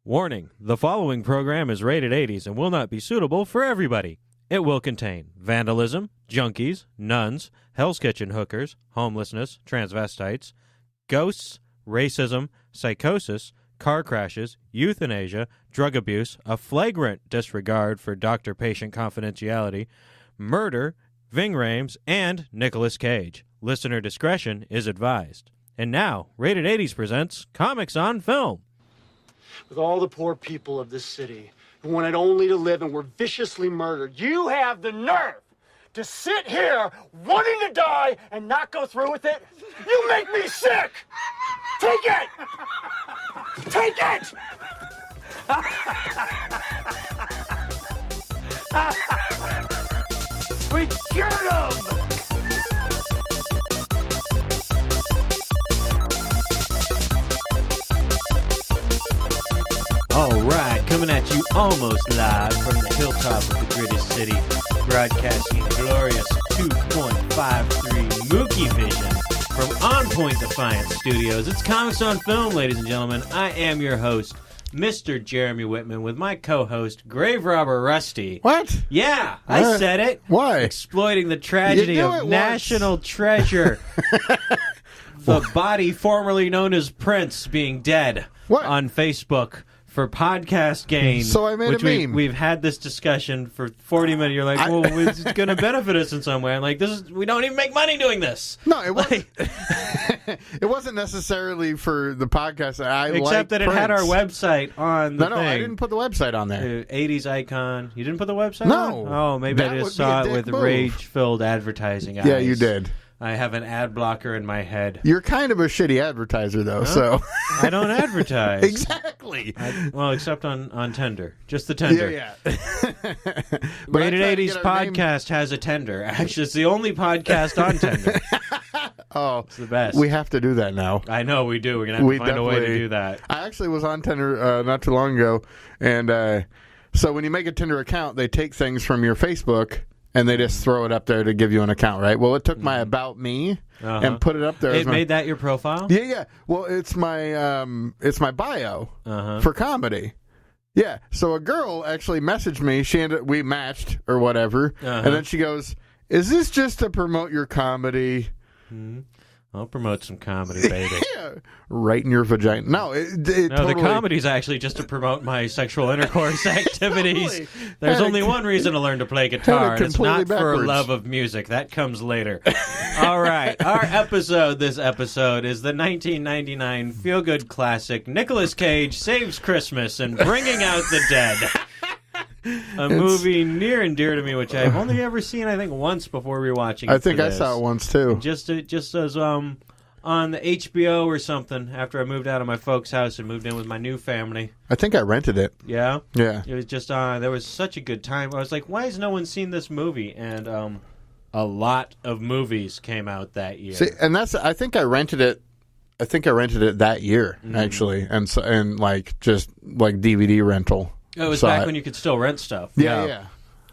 Warning, the following program is rated 80s and will not be suitable for everybody. It will contain vandalism, junkies, nuns, Hell's Kitchen hookers, homelessness, transvestites, ghosts, racism, psychosis, car crashes, euthanasia, drug abuse, a flagrant disregard for doctor-patient confidentiality, murder, Ving Rhames, and Nicolas Cage. Listener discretion is advised. And now, Rated 80s presents Comics on Film. With all the poor people of this city who wanted only to live and were viciously murdered, you have the nerve to sit here wanting to die and not go through with it? You make me sick! Take it! Take it! We get him! All right, coming at you almost live from the hilltop of the greatest city, broadcasting glorious 2.53 Mookie Vision from On Point Defiance Studios. It's Comics on Film, ladies and gentlemen. I am your host, Mr. Jeremy Whitman, with my co-host, Grave Robber Rusty. What? Yeah, I said it. Why? Exploiting the tragedy of National Treasure. The body formerly known as Prince being dead on Facebook. For podcast gain. So I made a meme. We've had this discussion for 40 minutes. You're like, well, it's going to benefit us in some way. I'm like, we don't even make money doing this. No, it wasn't. It wasn't necessarily for the podcast. Except that it had our website on the thing. No, I didn't put the website on there. 80s icon. You didn't put the website No. on? Oh, maybe I just saw it with rage-filled advertising eyes. Yeah, you did. I have an ad blocker in my head. You're kind of a shitty advertiser, though, so... I don't advertise. Exactly. Well, except on Tender. Just the Tender. Yeah. Rated 80s podcast has a Tender. Actually, it's the only podcast on Tender. Oh. It's the best. We have to do that now. I know we do. We're going to have to find a way to do that. I actually was on Tender not too long ago, and so when you make a Tender account, they take things from your Facebook... And they just throw it up there to give you an account, right? Well, it took my About Me and put it up there. It made that your profile? Yeah. Well, it's my bio for comedy. Yeah. So a girl actually messaged me. We matched or whatever, and then she goes, "Is this just to promote your comedy?" I'll promote some comedy, baby. Yeah, right in your vagina. No, the comedy's actually just to promote my sexual intercourse activities. Totally. There's only one reason to learn to play guitar, and it's not for a love of music. That comes later. All right, our this episode is the 1999 feel-good classic, Nicolas Cage Saves Christmas and Bringing Out the Dead. A movie near and dear to me, which I've only ever seen, I think, once before rewatching it. I think I saw it once, too. Just as on the HBO or something, after I moved out of my folks' house and moved in with my new family. I think I rented it. Yeah? Yeah. It was just on. There was such a good time. I was like, why has no one seen this movie? And a lot of movies came out that year. See, and I think I rented it that year, actually, and just DVD rental. It was back when you could still rent stuff. Yeah.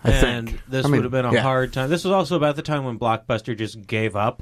This would have been a hard time. This was also about the time when Blockbuster just gave up.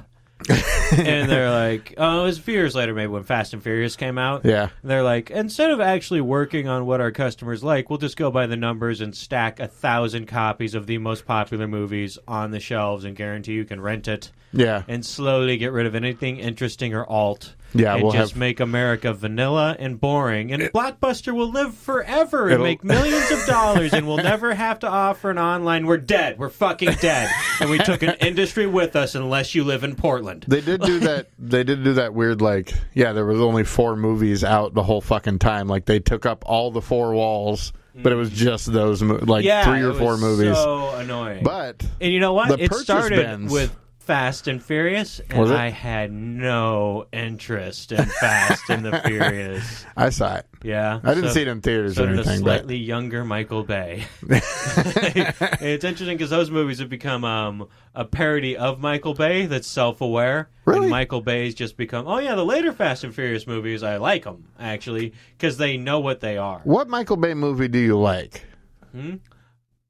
And they're like, it was a few years later maybe when Fast and Furious came out. Yeah. They're like, instead of actually working on what our customers like, we'll just go by the numbers and stack 1,000 copies of the most popular movies on the shelves and guarantee you can rent it. Yeah. And slowly get rid of anything interesting or alt. Yeah, and make America vanilla and boring. And Blockbuster will live forever and make millions of dollars and we'll never have to offer an online. We're dead. We're fucking dead. And we took an industry with us unless you live in Portland. They did do that. They did do that weird, there was only 4 movies out the whole fucking time. Like, they took up all the 4 walls, but it was just those, 3 or 4 movies. So annoying. But and you know what? It started bins with Fast and Furious, and I had no interest in Fast and the Furious. I saw it. Yeah. I didn't see it in theaters or anything. A slightly younger Michael Bay. It's interesting because those movies have become a parody of Michael Bay that's self-aware. Really? And Michael Bay's just become, the later Fast and Furious movies, I like them, actually, because they know what they are. What Michael Bay movie do you like? The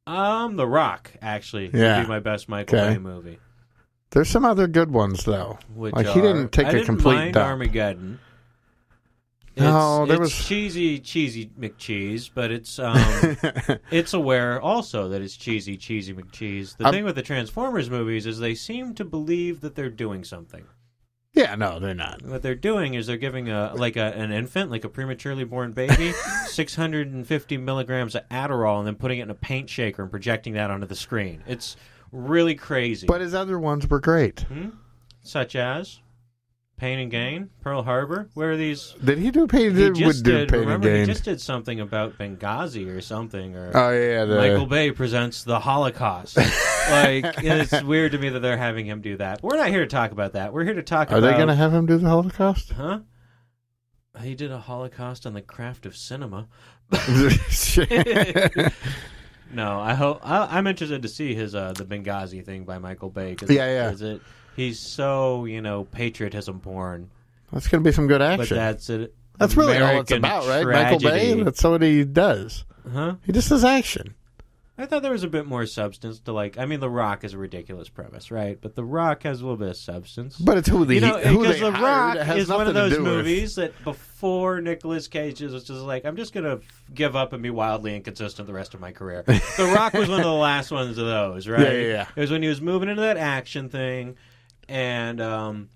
Rock, actually, would be my best Michael Bay movie. There's some other good ones, though. He didn't take a complete mind dump. Armageddon. It's cheesy McCheese, but it's it's aware also that it's cheesy McCheese. The thing with the Transformers movies is they seem to believe that they're doing something. Yeah, no, they're not. What they're doing is they're giving an infant, like a prematurely born baby, 650 milligrams of Adderall and then putting it in a paint shaker and projecting that onto the screen. It's really crazy. But his other ones were great. Such as Pain and Gain, Pearl Harbor. Where are these? Did he do Pain and Gain? He just did something about Benghazi or something. Or Michael Bay presents the Holocaust. It's weird to me that they're having him do that. We're not here to talk about that. We're here to talk about... Are they going to have him do the Holocaust? Huh? He did a Holocaust on the craft of cinema. No, I'm interested to see his the Benghazi thing by Michael Bay. He's so, patriotism porn. That's going to be some good action. But that's it. That's really all it's about, right? Michael Bay, that's what he does. Huh? He just does action. I thought there was a bit more substance to The Rock is a ridiculous premise, right? But The Rock has a little bit of substance. But it's who they because The Rock is one of those movies that before Nicolas Cage was just like, I'm just going to give up and be wildly inconsistent the rest of my career. The Rock was one of the last ones of those, right? Yeah. It was when he was moving into that action thing and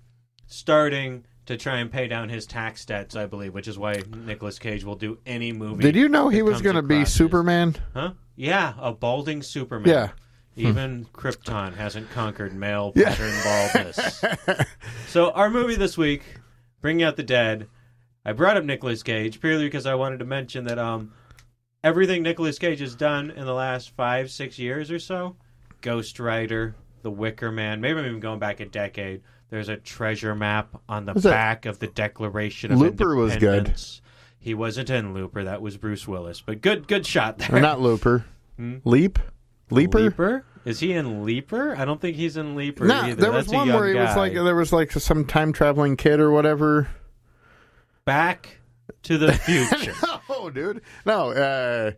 starting to try and pay down his tax debts, I believe, which is why Nicolas Cage will do any movie. Did you know he was going to be Superman? Huh? Yeah, a balding Superman. Yeah. Even Krypton hasn't conquered male pattern baldness. So our movie this week, Bringing Out the Dead, I brought up Nicolas Cage purely because I wanted to mention that everything Nicolas Cage has done in the last 5-6 years or so, Ghost Rider, The Wicker Man, maybe I'm even going back a decade. There's a treasure map on the back of the Declaration of Independence. Looper was good. He wasn't in Looper. That was Bruce Willis. But good shot there. Or not Looper. Leaper? Leaper? Is he in Leaper? I don't think he's in Leaper either. There was one where he was there was some time traveling kid or whatever. Back to the Future. No, dude. No,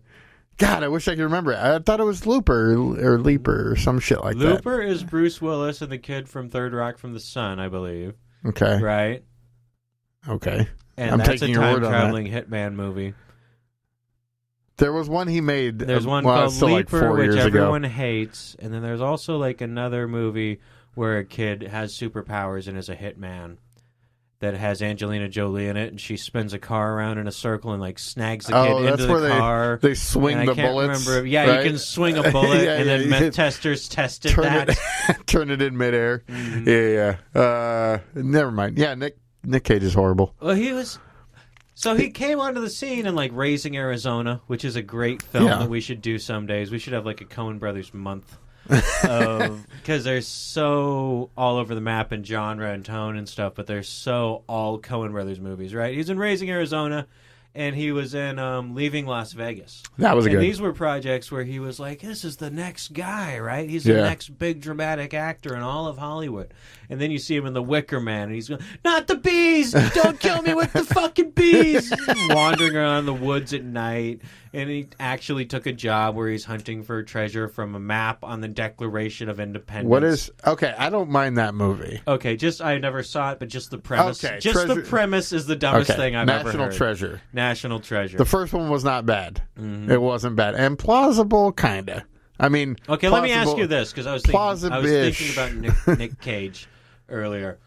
God, I wish I could remember it. I thought it was Looper or Leaper or some shit like that. Looper is Bruce Willis and the kid from Third Rock from the Sun, I believe. Okay. Right? Okay. And that's a time-traveling hitman movie. There was one he made. There's one called Leaper, which everyone hates. And then there's also another movie where a kid has superpowers and is a hitman that has Angelina Jolie in it, and she spins a car around in a circle and snags the kid into the car. They swing the bullets. Remember. Yeah, right? You can swing a bullet, and then meth testers tested that. Turn it in midair. Mm-hmm. Yeah. Never mind. Yeah, Nick Cage is horrible. Well, he came onto the scene in Raising Arizona, which is a great film that we should do some days. We should have a Coen Brothers month. Because they're so all over the map in genre and tone and stuff, but they're so all Coen Brothers movies, right? He's in Raising Arizona, and he was in Leaving Las Vegas. That was good. These were projects where he was like, this is the next guy, right? He's the next big dramatic actor in all of Hollywood. And then you see him in The Wicker Man, and he's going, not the bees! Don't kill me with the fucking bees! Wandering around the woods at night. And he actually took a job where he's hunting for treasure from a map on the Declaration of Independence. Okay, I don't mind that movie. Okay, I never saw it, but just the premise. Okay, the premise is the dumbest thing I've ever heard. National Treasure. The first one was not bad. Mm-hmm. It wasn't bad. And plausible, kind of. I mean, okay, let me ask you this, because I was thinking about Nick Cage earlier.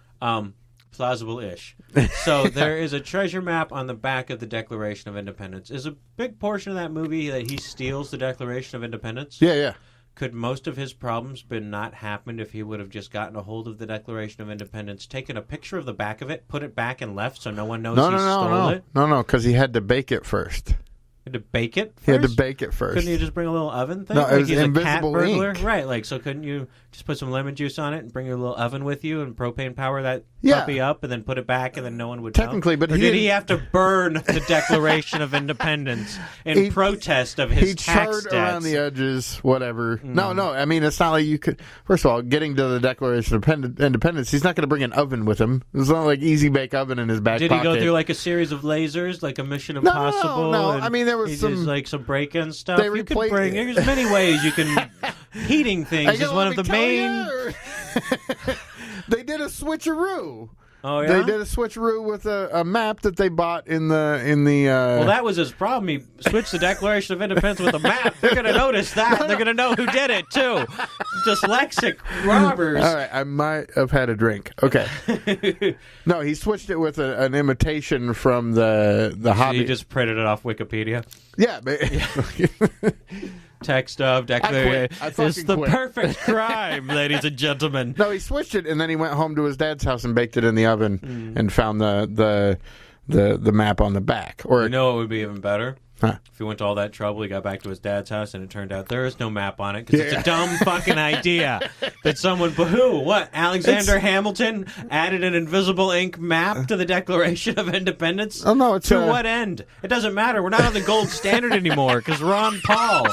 Plausible-ish. So there is a treasure map on the back of the Declaration of Independence. Is a big portion of that movie that he steals the Declaration of Independence? Yeah. Could most of his problems been not happened if he would have just gotten a hold of the Declaration of Independence, taken a picture of the back of it, put it back and left so no one knows stole it? No, because he had to bake it first. He had to bake it first? He had to bake it first. Couldn't you just bring a little oven thing? No, it was he's invisible a cat burglar? ink. Right, so couldn't you just put some lemon juice on it and bring your little oven with you and propane power that puppy up and then put it back and then no one would Technically, know? But or did he have to burn the Declaration of Independence in protest of his tax debts? He charred around the edges, whatever. No, I mean, it's not like you could... First of all, getting to the Declaration of Independence, he's not going to bring an oven with him. It's not like Easy Bake Oven in his back pocket. Did he go through a series of lasers, like a Mission Impossible? No. I mean, there was some break-in stuff. You could bring... There's many ways you can... Heating things is one of the main... They did a switcheroo. Oh, yeah? They did a switcheroo with a map that they bought in the. Well, that was his problem. He switched the Declaration of Independence with a map. They're going to notice that. They're going to know who did it, too. Dyslexic robbers. All right, I might have had a drink. Okay. No, he switched it with an imitation from the Hobbit. He just printed it off Wikipedia. Yeah. Text of Declaration. It's the quit. perfect crime, ladies and gentlemen. No, he switched it, and then he went home to his dad's house and baked it in the oven and found the map on the back. Or You know what would be even better? Huh. If he went to all that trouble, he got back to his dad's house, and it turned out there is no map on it because it's a dumb fucking idea that someone, what, Alexander Hamilton added an invisible ink map to the Declaration of Independence? Oh, no, it's... To what end? It doesn't matter. We're not on the gold standard anymore because Ron Paul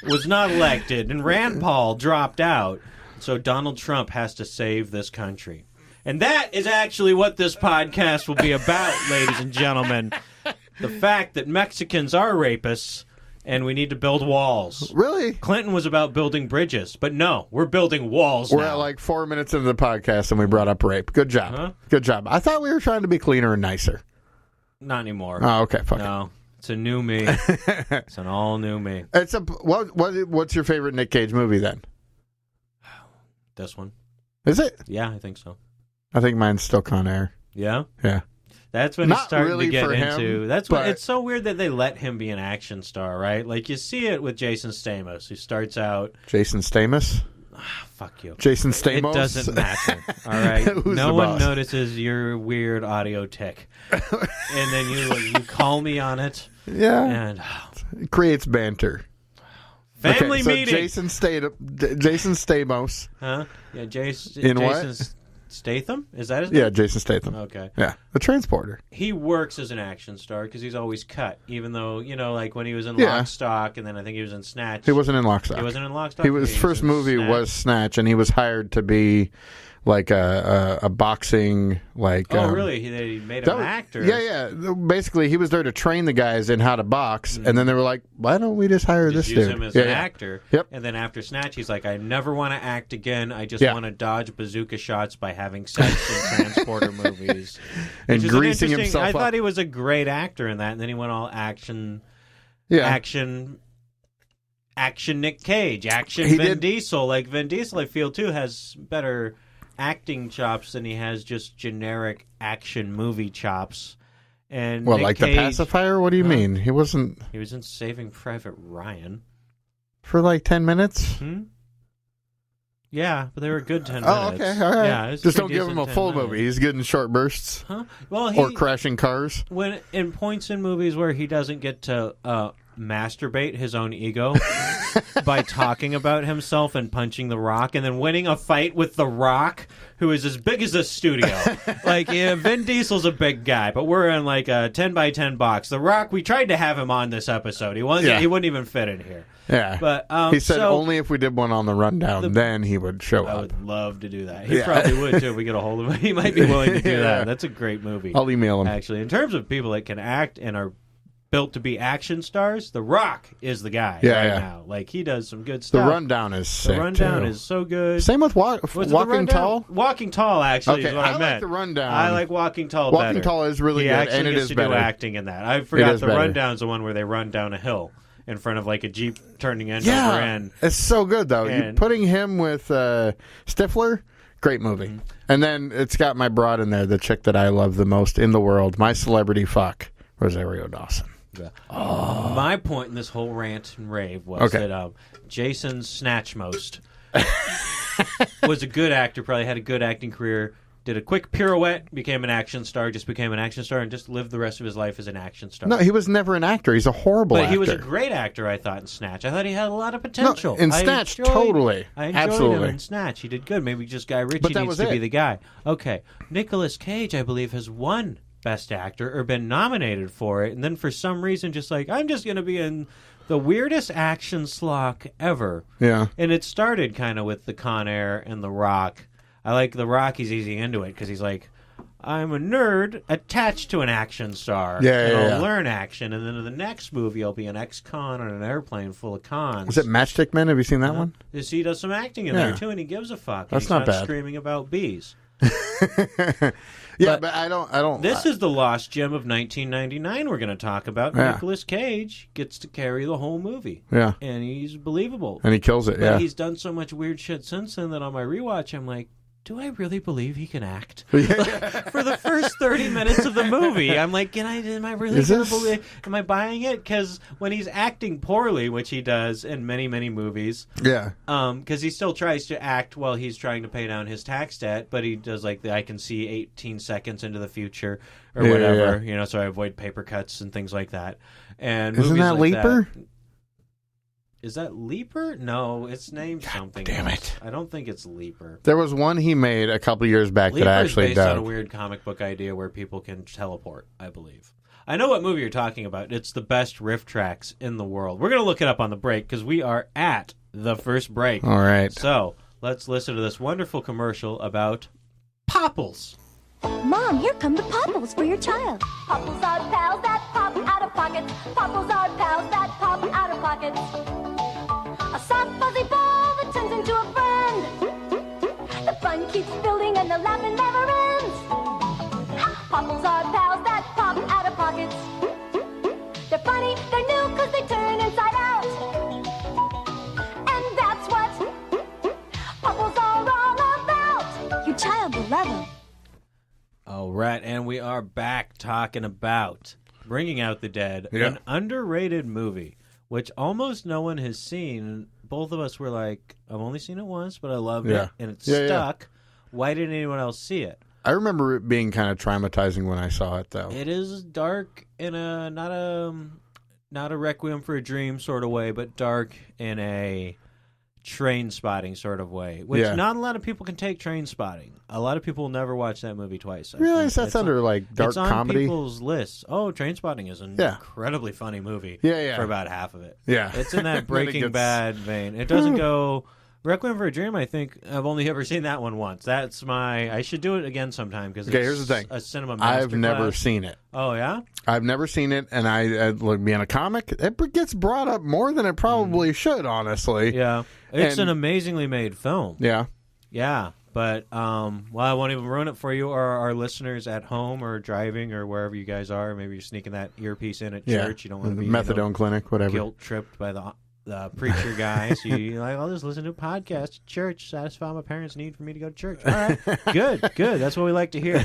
was not elected, and Rand Paul dropped out. So Donald Trump has to save this country. And that is actually what this podcast will be about, ladies and gentlemen. The fact that Mexicans are rapists and we need to build walls. Really? Clinton was about building bridges, but no, we're building walls We're now. at like 4 minutes into the podcast and we brought up rape. Good job. Huh? Good job. I thought we were trying to be cleaner and nicer. Not anymore. Oh, okay. Fuck No, it's a new me. It's an all new me. it. What's your favorite Nick Cage movie then? This one. Is it? Yeah, I think so. I think mine's still Con Air. Yeah? Yeah. That's when Not it's starting really to get for into. him, That's what but- it's so weird that they let him be an action star, right? Like you see it with Jason Stamos, who starts out. Jason Stamos? Fuck you. Jason Stamos? It doesn't matter. All right. Who's No the one boss? notices your weird audio tick, and then you call me on it. Yeah. And It creates banter. family Okay, so meeting. Jason Stamos. Huh? Yeah, Jason. In what? Jason Statham? Is that his name? Yeah, Jason Statham. Okay. Yeah. The transporter. He works as an action star because he's always cut, even though, like when he was in Yeah. Lock, Stock, and then I think he was in Snatch. He wasn't in Lock, Stock. He wasn't in Lock, Stock? His first in movie Snatch. was Snatch, and he was hired to be like a boxing Oh, really? He made him an actor? Yeah. Basically, he was there to train the guys in how to box, and then they were like, "Why don't we just hire Just this use dude?" him as an actor. Yep. And then after Snatch, he's like, I never want to act again. I just Yeah. want to dodge bazooka shots by having sex in transporter movies. And Which is an greasing interesting- himself I up. thought he was a great actor in that, and then he went all action Nick Cage, action He Vin did- Diesel. Like Vin Diesel, I feel too has better acting chops than he has just generic action movie chops. And Well, Nick like Cage, the pacifier? What do you mean? He wasn't he was in Saving Private Ryan. for like 10 minutes? Yeah, but they were a good 10 minutes. Oh, okay. All right. Yeah, it was Just pretty don't give him a decent full 10 minutes. movie. He's getting short bursts Huh? Well, or crashing cars. when in points in movies where he doesn't get to masturbate his own ego by talking about himself and punching The Rock and then winning a fight with The Rock, who is as big as a studio. Like, Vin Diesel's a big guy, but we're in like a 10 by 10 box. The Rock, we tried to have him on this episode. He wouldn't even fit in here. Yeah. But he said so, only if we did one on the rundown, then he would show I up. would love to do that. He Yeah. probably would too if we get a hold of him. He might be willing to do Yeah. that. That's a great movie. I'll email him. Actually, in terms of people that can act and are built to be action stars, The Rock is the guy now. Like, he does some good The stuff. rundown is sick. The Rundown too. is so good. Same with Was it The Walking Rundown? Tall. Walking Tall, actually, is Okay, what I I meant. like The Rundown. I like Walking Tall Walking better. Tall is really he good, actually and it gets is to better. do acting in that. I forgot is The better. Rundown's the one where they run down a hill in front of like a Jeep turning end over Yeah, end. it's so good though. You And- putting him with Stifler, great movie. Mm-hmm. And then it's got my broad in there, the chick that I love the most in the world, my celebrity fuck, Rosario Dawson. My point in this whole rant and rave was Okay. that Jason Snatchmost was a good actor, probably had a good acting career, did a quick pirouette, became an action star, and just lived the rest of his life as an action star. No, he was never an actor. He's a horrible but actor. he was a great actor, I thought, in Snatch. I thought he had a lot of potential. in I Snatch, enjoyed- totally. I enjoyed Absolutely. him in Snatch. He did good. Maybe just Guy Ritchie But that needs was to be it. the guy. Okay. Nicolas Cage, I believe, has won Best Actor or been nominated for it, and then for some reason just like, I'm just going to be in the weirdest action slock ever. Yeah. And it started kind of with the Con Air and The Rock. I like The Rock. He's easy into it because he's like, I'm a nerd attached to an action star. Yeah, and yeah, I'll yeah. learn action. And then in the next movie, I'll be an ex-con on an airplane full of cons. Was it Matchstick Men? Have you seen that one? He does some acting in Yeah. there, too, and he gives a fuck. That's He's not bad. Screaming about bees. Yeah, but I don't. This is the lost gem of 1999 we're going to talk about. Yeah. Nicolas Cage gets to carry the whole movie. Yeah. And he's believable. And he kills it, But he's done so much weird shit since then that on my rewatch, I'm like, do I really believe he can act? For the first 30 minutes of the movie, I'm like, am I really going to believe? Am I buying it? Because when he's acting poorly, which he does in many, many movies, because he still tries to act while he's trying to pay down his tax debt, but he does like I can see 18 seconds into the future or whatever, so I avoid paper cuts and things like that. And isn't that like Leaper? Is that Leaper? No, it's named something. Damn else. it! I don't think it's Leaper. There was one he made a couple years back that I actually based on a weird comic book idea where people can teleport, I believe. I know what movie you're talking about. It's the best riff tracks in the world. We're going to look it up on the break because we are at the first break. All right. So let's listen to this wonderful commercial about Popples. Mom, here come the Popples for your child. Popples are pals that pop out of pockets. Popples are pals that pop out of pockets. A soft fuzzy ball that turns into a friend. The fun keeps building and the laughing never ends. Popples are pals that pop out of pockets. They're funny, they're new, cause they turn inside out. And that's what Popples are all about. Your child will love them. All right, and we are back talking about Bringing Out the Dead, an underrated movie, which almost no one has seen. Both of us were like, I've only seen it once, but I loved it, and it stuck. Why didn't anyone else see it? I remember it being kind of traumatizing when I saw it, though. It is dark in a not a Requiem for a Dream sort of way, but dark in a train spotting sort of way, which not a lot of people can take. Train spotting. A lot of people will never watch that movie twice. I realize that's under like dark it's on comedy. People's lists. Oh, Train Spotting is an incredibly funny movie. For about half of it. It's in that Breaking Bad vein. It doesn't go. Requiem for a Dream, I think I've only ever seen that one once. That's I should do it again sometime because here's the thing. A cinema masterclass. I've never seen it. Oh, yeah? I've never seen it, and being a comic, it gets brought up more than it probably should, honestly. Yeah. It's an amazingly made film. Yeah. Yeah. But, I won't even ruin it for you or our listeners at home or driving or wherever you guys are. Maybe you're sneaking that earpiece in at church. You don't want to be methadone clinic, whatever. Guilt-tripped by the preacher guy. So you're like, I'll just listen to a podcast at church, satisfy my parents' need for me to go to church. All right, good. That's what we like to hear.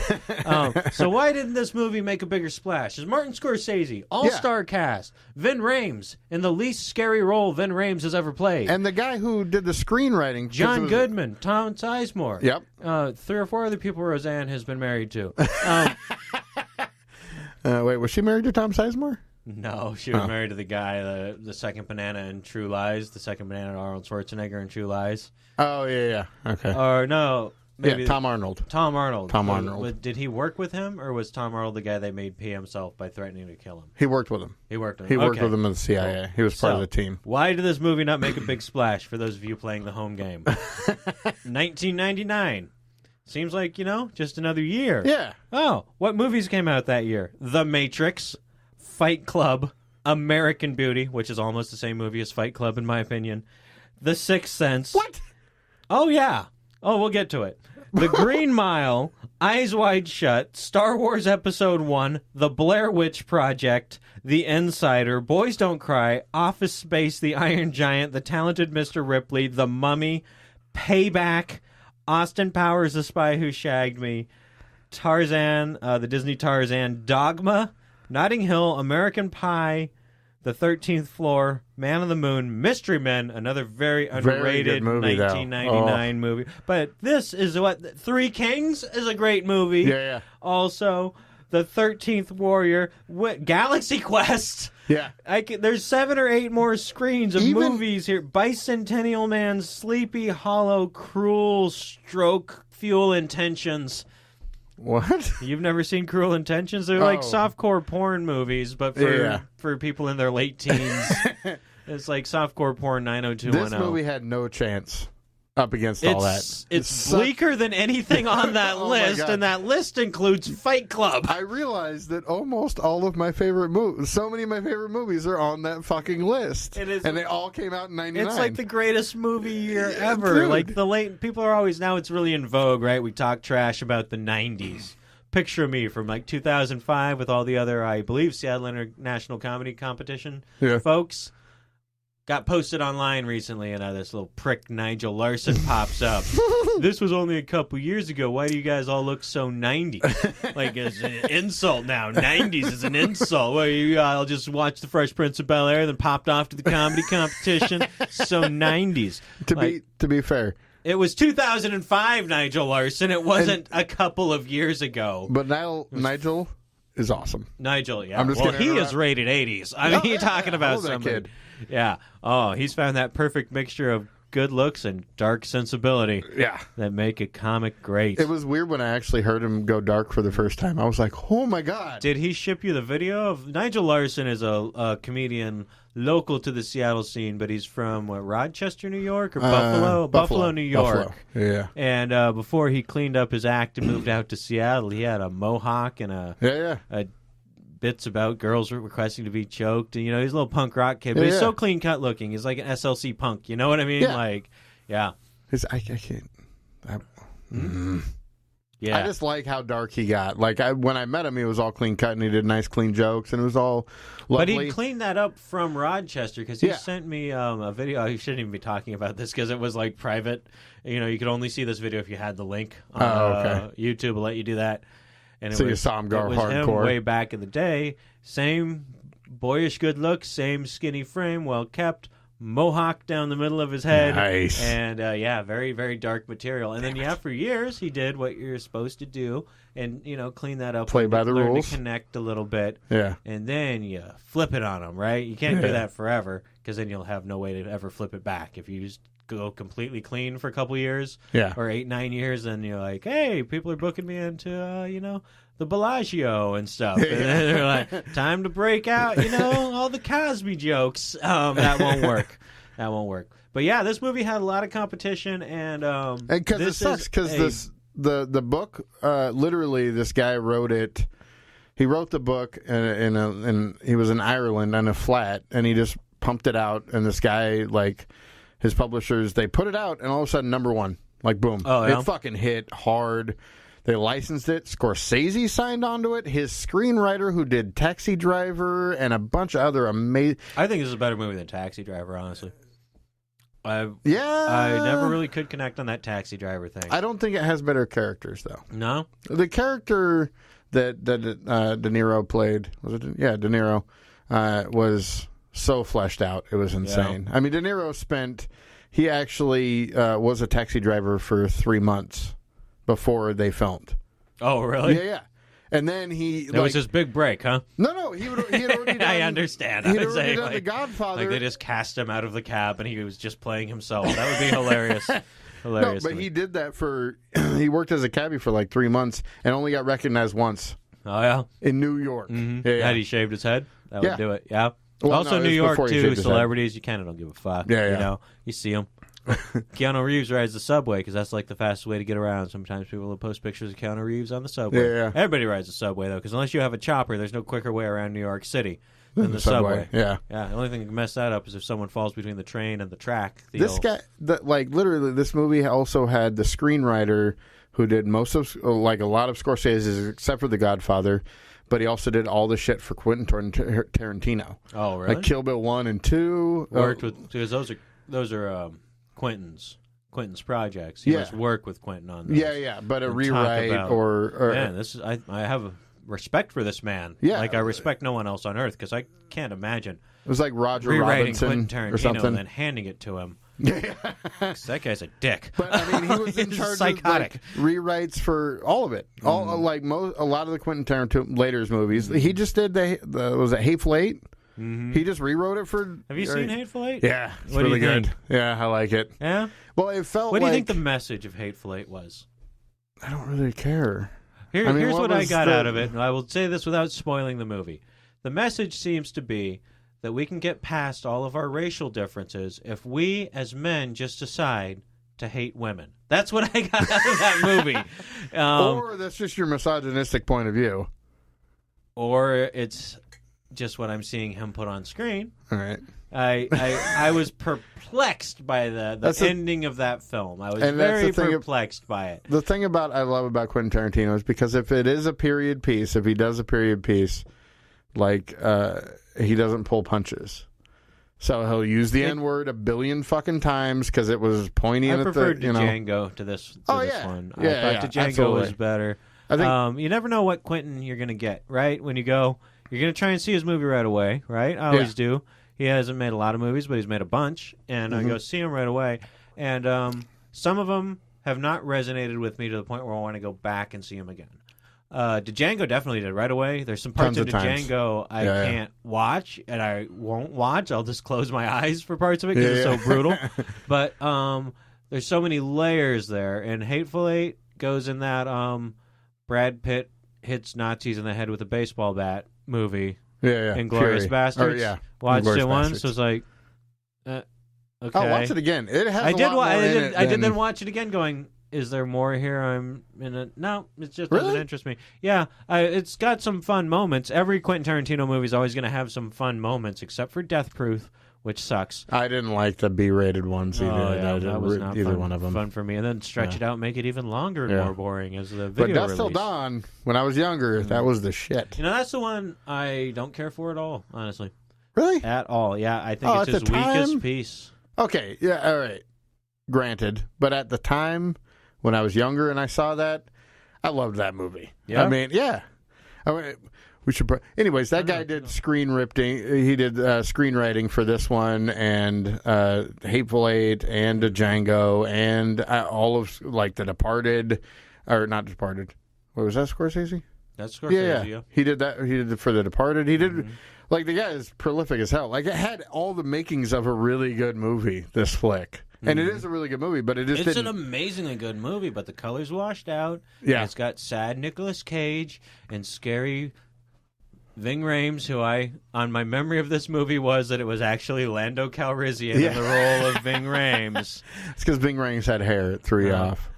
So why didn't this movie make a bigger splash? Is Martin Scorsese, all-star cast, Vin Rames, in the least scary role Vin Rames has ever played. And the guy who did the screenwriting. John Goodman, Tom Sizemore. Yep. 3 or 4 other people Roseanne has been married to. Wait, was she married to Tom Sizemore? No, she was married to the guy, the second banana in True Lies, the second banana Arnold Schwarzenegger in True Lies. Oh, yeah. Okay. Or no, maybe Tom Arnold. Tom Arnold. Did he work with him, or was Tom Arnold the guy they made pee himself by threatening to kill him? He worked with him. He worked with him in the CIA. He was part of the team. Why did this movie not make a big splash for those of you playing the home game? 1999. Seems like, just another year. Yeah. Oh, what movies came out that year? The Matrix, Fight Club, American Beauty, which is almost the same movie as Fight Club in my opinion, The Sixth Sense. What? Oh, yeah. Oh, we'll get to it. The Green Mile, Eyes Wide Shut, Star Wars Episode 1, The Blair Witch Project, The Insider, Boys Don't Cry, Office Space, The Iron Giant, The Talented Mr. Ripley, The Mummy, Payback, Austin Powers, The Spy Who Shagged Me, Tarzan, the Disney Tarzan, Dogma, Notting Hill, American Pie, The 13th Floor, Man on the Moon, Mystery Men, another very underrated movie, 1999 movie. But this is Three Kings is a great movie. Yeah. Also, The 13th Warrior, Galaxy Quest. Yeah. There's 7 or 8 more screens of movies here. Bicentennial Man, Sleepy Hollow, Cruel, Stroke, Fuel Intentions. What? You've never seen Cruel Intentions? They're like softcore porn movies, but for people in their late teens. It's like softcore porn 90210. This movie had no chance up against all that. It's bleaker than anything on that list, and that list includes Fight Club. I realized that almost all of my favorite movies, so many of my favorite movies are on that fucking list. And they all came out in 99. It's like the greatest movie year ever. Dude. Like people are always, now it's really in vogue, right? We talk trash about the 90s. Picture me from like 2005 with all the other, I believe, Seattle International Comedy Competition folks. Got posted online recently, and this little prick Nigel Larson pops up. This was only a couple years ago. Why do you guys all look so 90s? Like, it's an insult now. 90s is an insult. Well, I'll just watch The Fresh Prince of Bel-Air, then popped off to the comedy competition. So 90s. To be fair, it was 2005, Nigel Larson. It wasn't a couple of years ago. But Nigel is awesome. Nigel, yeah. Well, he is rated 80s. I mean, you're talking about somebody. Kid. Yeah. Oh, he's found that perfect mixture of good looks and dark sensibility. Yeah. That make a comic great. It was weird when I actually heard him go dark for the first time. I was like, oh my God. Did he ship you the video of Nigel Larson is a comedian local to the Seattle scene, but he's from Rochester, New York, or Buffalo? Buffalo, New York. Buffalo. Yeah. And before he cleaned up his act and moved out to Seattle, he had a mohawk and a bits about girls requesting to be choked. And, he's a little punk rock kid, but he's so clean cut looking. He's like an SLC punk. You know what I mean? Yeah. Like, yeah. I can't. Yeah. I just like how dark he got. Like when I met him, he was all clean cut and he did nice, clean jokes, and it was all lovely. But he cleaned that up from Rochester because he sent me a video. I shouldn't even be talking about this because it was like private. You could only see this video if you had the link on YouTube. Will let you do that. And you saw him go hardcore. Him way back in the day. Same boyish good looks, same skinny frame, well kept, mohawk down the middle of his head. Nice. And very, very dark material. And then for years he did what you're supposed to do and clean that up. Play by the rules. To connect a little bit. Yeah. And then you flip it on him, right? You can't do that forever because then you'll have no way to ever flip it back. If you just go completely clean for a couple years or 8-9 years, then you're like, hey, people are booking me into the Bellagio and stuff. And then they're like, time to break out all the Cosby jokes. That won't work. But yeah, this movie had a lot of competition, and because it sucks because the book literally this guy wrote it. He wrote the book and he was in Ireland on a flat, and he just pumped it out, and this guy his publishers, they put it out, and all of a sudden, #1. Like, boom. Oh, yeah? It fucking hit hard. They licensed it. Scorsese signed onto it. His screenwriter, who did Taxi Driver and a bunch of other amazing... I think this is a better movie than Taxi Driver, honestly. I never really could connect on that Taxi Driver thing. I don't think it has better characters, though. No? The character that De Niro played, was it? Yeah, De Niro was... so fleshed out. It was insane. Yeah. I mean, De Niro he actually was a taxi driver for 3 months before they filmed. Oh, really? Yeah. And then it was his big break, huh? No, he had already done... I understand. He had already done The Godfather. Like they just cast him out of the cab and he was just playing himself. That would be hilarious. Hilarious. No, but he did that he worked as a cabbie for 3 months and only got recognized once. Oh, yeah? In New York. Mm-hmm. Yeah. Had he shaved his head? That would do it, yeah. Well, also, no, New York, too, celebrities, you kind of don't give a fuck. Yeah. You see them. Keanu Reeves rides the subway because that's the fastest way to get around. Sometimes people will post pictures of Keanu Reeves on the subway. Yeah. Everybody rides the subway, though, because unless you have a chopper, there's no quicker way around New York City than the subway. Yeah. The only thing that can mess that up is if someone falls between the train and the track. This guy, literally, this movie also had the screenwriter who did most of, a lot of Scorsese's, except for The Godfather. But he also did all the shit for Quentin Tarantino. Oh, really? Like Kill Bill 1 and 2. Worked with, because those are Quentin's projects. He must work with Quentin on those. Yeah. But a rewrite or man, this is I have a respect for this man. Yeah, like I respect no one else on earth because I can't imagine. It was like Roger rewriting Robinson Quentin Tarantino or something, and then handing it to him. That guy's a dick. But I mean, he was in charge psychotic. of rewrites for all of it. A lot of the Quentin Tarantino later's movies. He just did was it Hateful Eight? Mm-hmm. He just rewrote it for. Have you seen Hateful Eight? Yeah, it's what really do you good. Think? Yeah, I like it. Yeah. Well, it felt. What do you think the message of Hateful Eight was? I don't really care. Here's what I got out of it, and I will say this without spoiling the movie. The message seems to be that we can get past all of our racial differences if we, as men, just decide to hate women. That's what I got out of that movie. Or that's just your misogynistic point of view. Or it's just what I'm seeing him put on screen. All right. I was perplexed by the ending of that film. I was very perplexed by it. The thing I love about Quentin Tarantino is because if it is a period piece, if he does a period piece, like he doesn't pull punches. So he'll use the N-word a billion fucking times because it was poignant I at the, preferred Django to this one. I thought Django was better. I think you never know what Quentin you're going to get, right? When you go, you're going to try and see his movie right away, right? I always do. He hasn't made a lot of movies, but he's made a bunch, and I go see him right away. And some of them have not resonated with me to the point where I want to go back and see him again. Django definitely did right away. There's some parts of Django I can't watch, and I won't watch. I'll just close my eyes for parts of it because it's so brutal. But there's so many layers there, and Hateful Eight goes in that Brad Pitt hits Nazis in the head with a baseball bat movie. Inglourious Bastards. Watched it once. Was like, okay. Oh, watch it again. It has. I did then watch it again, going, is there more here? No, it just doesn't interest me. Yeah, it's got some fun moments. Every Quentin Tarantino movie is always going to have some fun moments, except for Death Proof, which sucks. I didn't like the B-rated ones either. That was not either fun, one of them. Fun for me. And then stretch it out and make it even longer and more boring as the video But Dusk Till Dawn, when I was younger, that was the shit. That's the one I don't care for at all, honestly. Really? At all, yeah. I think it's his weakest piece. Okay, yeah, all right. Granted. But at the time, when I was younger and I saw that, I loved that movie. Yeah? I mean, we should. Anyways, that guy did screenwriting. He did screenwriting for this one and Hateful Eight and Django and all of like The Departed, or not Departed. What was that? Scorsese. That's Scorsese. Yeah. He did that. He did it for The Departed. He did. Like, the guy is prolific as hell. Like, it had all the makings of a really good movie. This flick. And it is a really good movie, but it's an amazingly good movie, but the color's washed out. Yeah. And it's got sad Nicolas Cage and scary Ving Rhames, who on my memory of this movie was that it was actually Lando Calrissian in the role of Ving Rhames. It's because Ving Rhames had hair. It threw you off.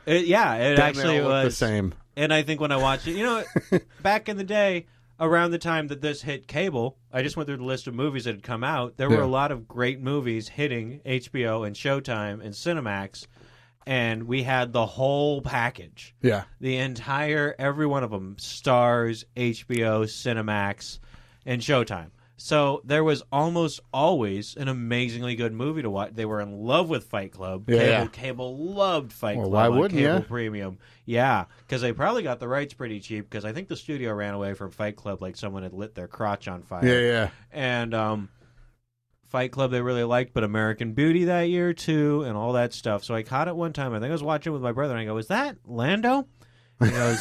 It actually was the same. And I think when I watched it, back in the day, around the time that this hit cable, I just went through the list of movies that had come out. There were a lot of great movies hitting HBO and Showtime and Cinemax, and we had the whole package. Yeah. Every one of them, Stars, HBO, Cinemax, and Showtime. So there was almost always an amazingly good movie to watch. They were in love with Fight Club. Cable loved Fight Club. Why wouldn't Cable Premium. Yeah, because they probably got the rights pretty cheap, because I think the studio ran away from Fight Club like someone had lit their crotch on fire. Yeah. And Fight Club they really liked, but American Beauty that year too, and all that stuff. So I caught it one time. I think I was watching it with my brother, and I go, is that Lando? He goes,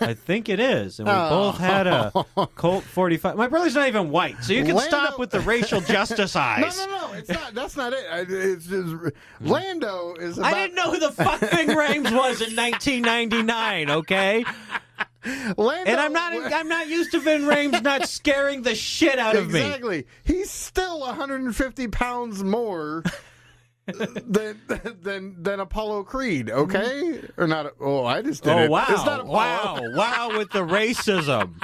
I think it is. And we both had a Colt 45. My brother's not even white, so you can stop with the racial justice eyes. No. It's not. That's not it. It's just, Lando is about... I didn't know who the fuck Ving Rhames was in 1999, okay? Lando... And I'm not used to Ving Rhames not scaring the shit out of me. Exactly. He's still 150 pounds more... than Apollo Creed, okay? Or not? Oh, I just did it. Wow! It's not Wow! With the racism.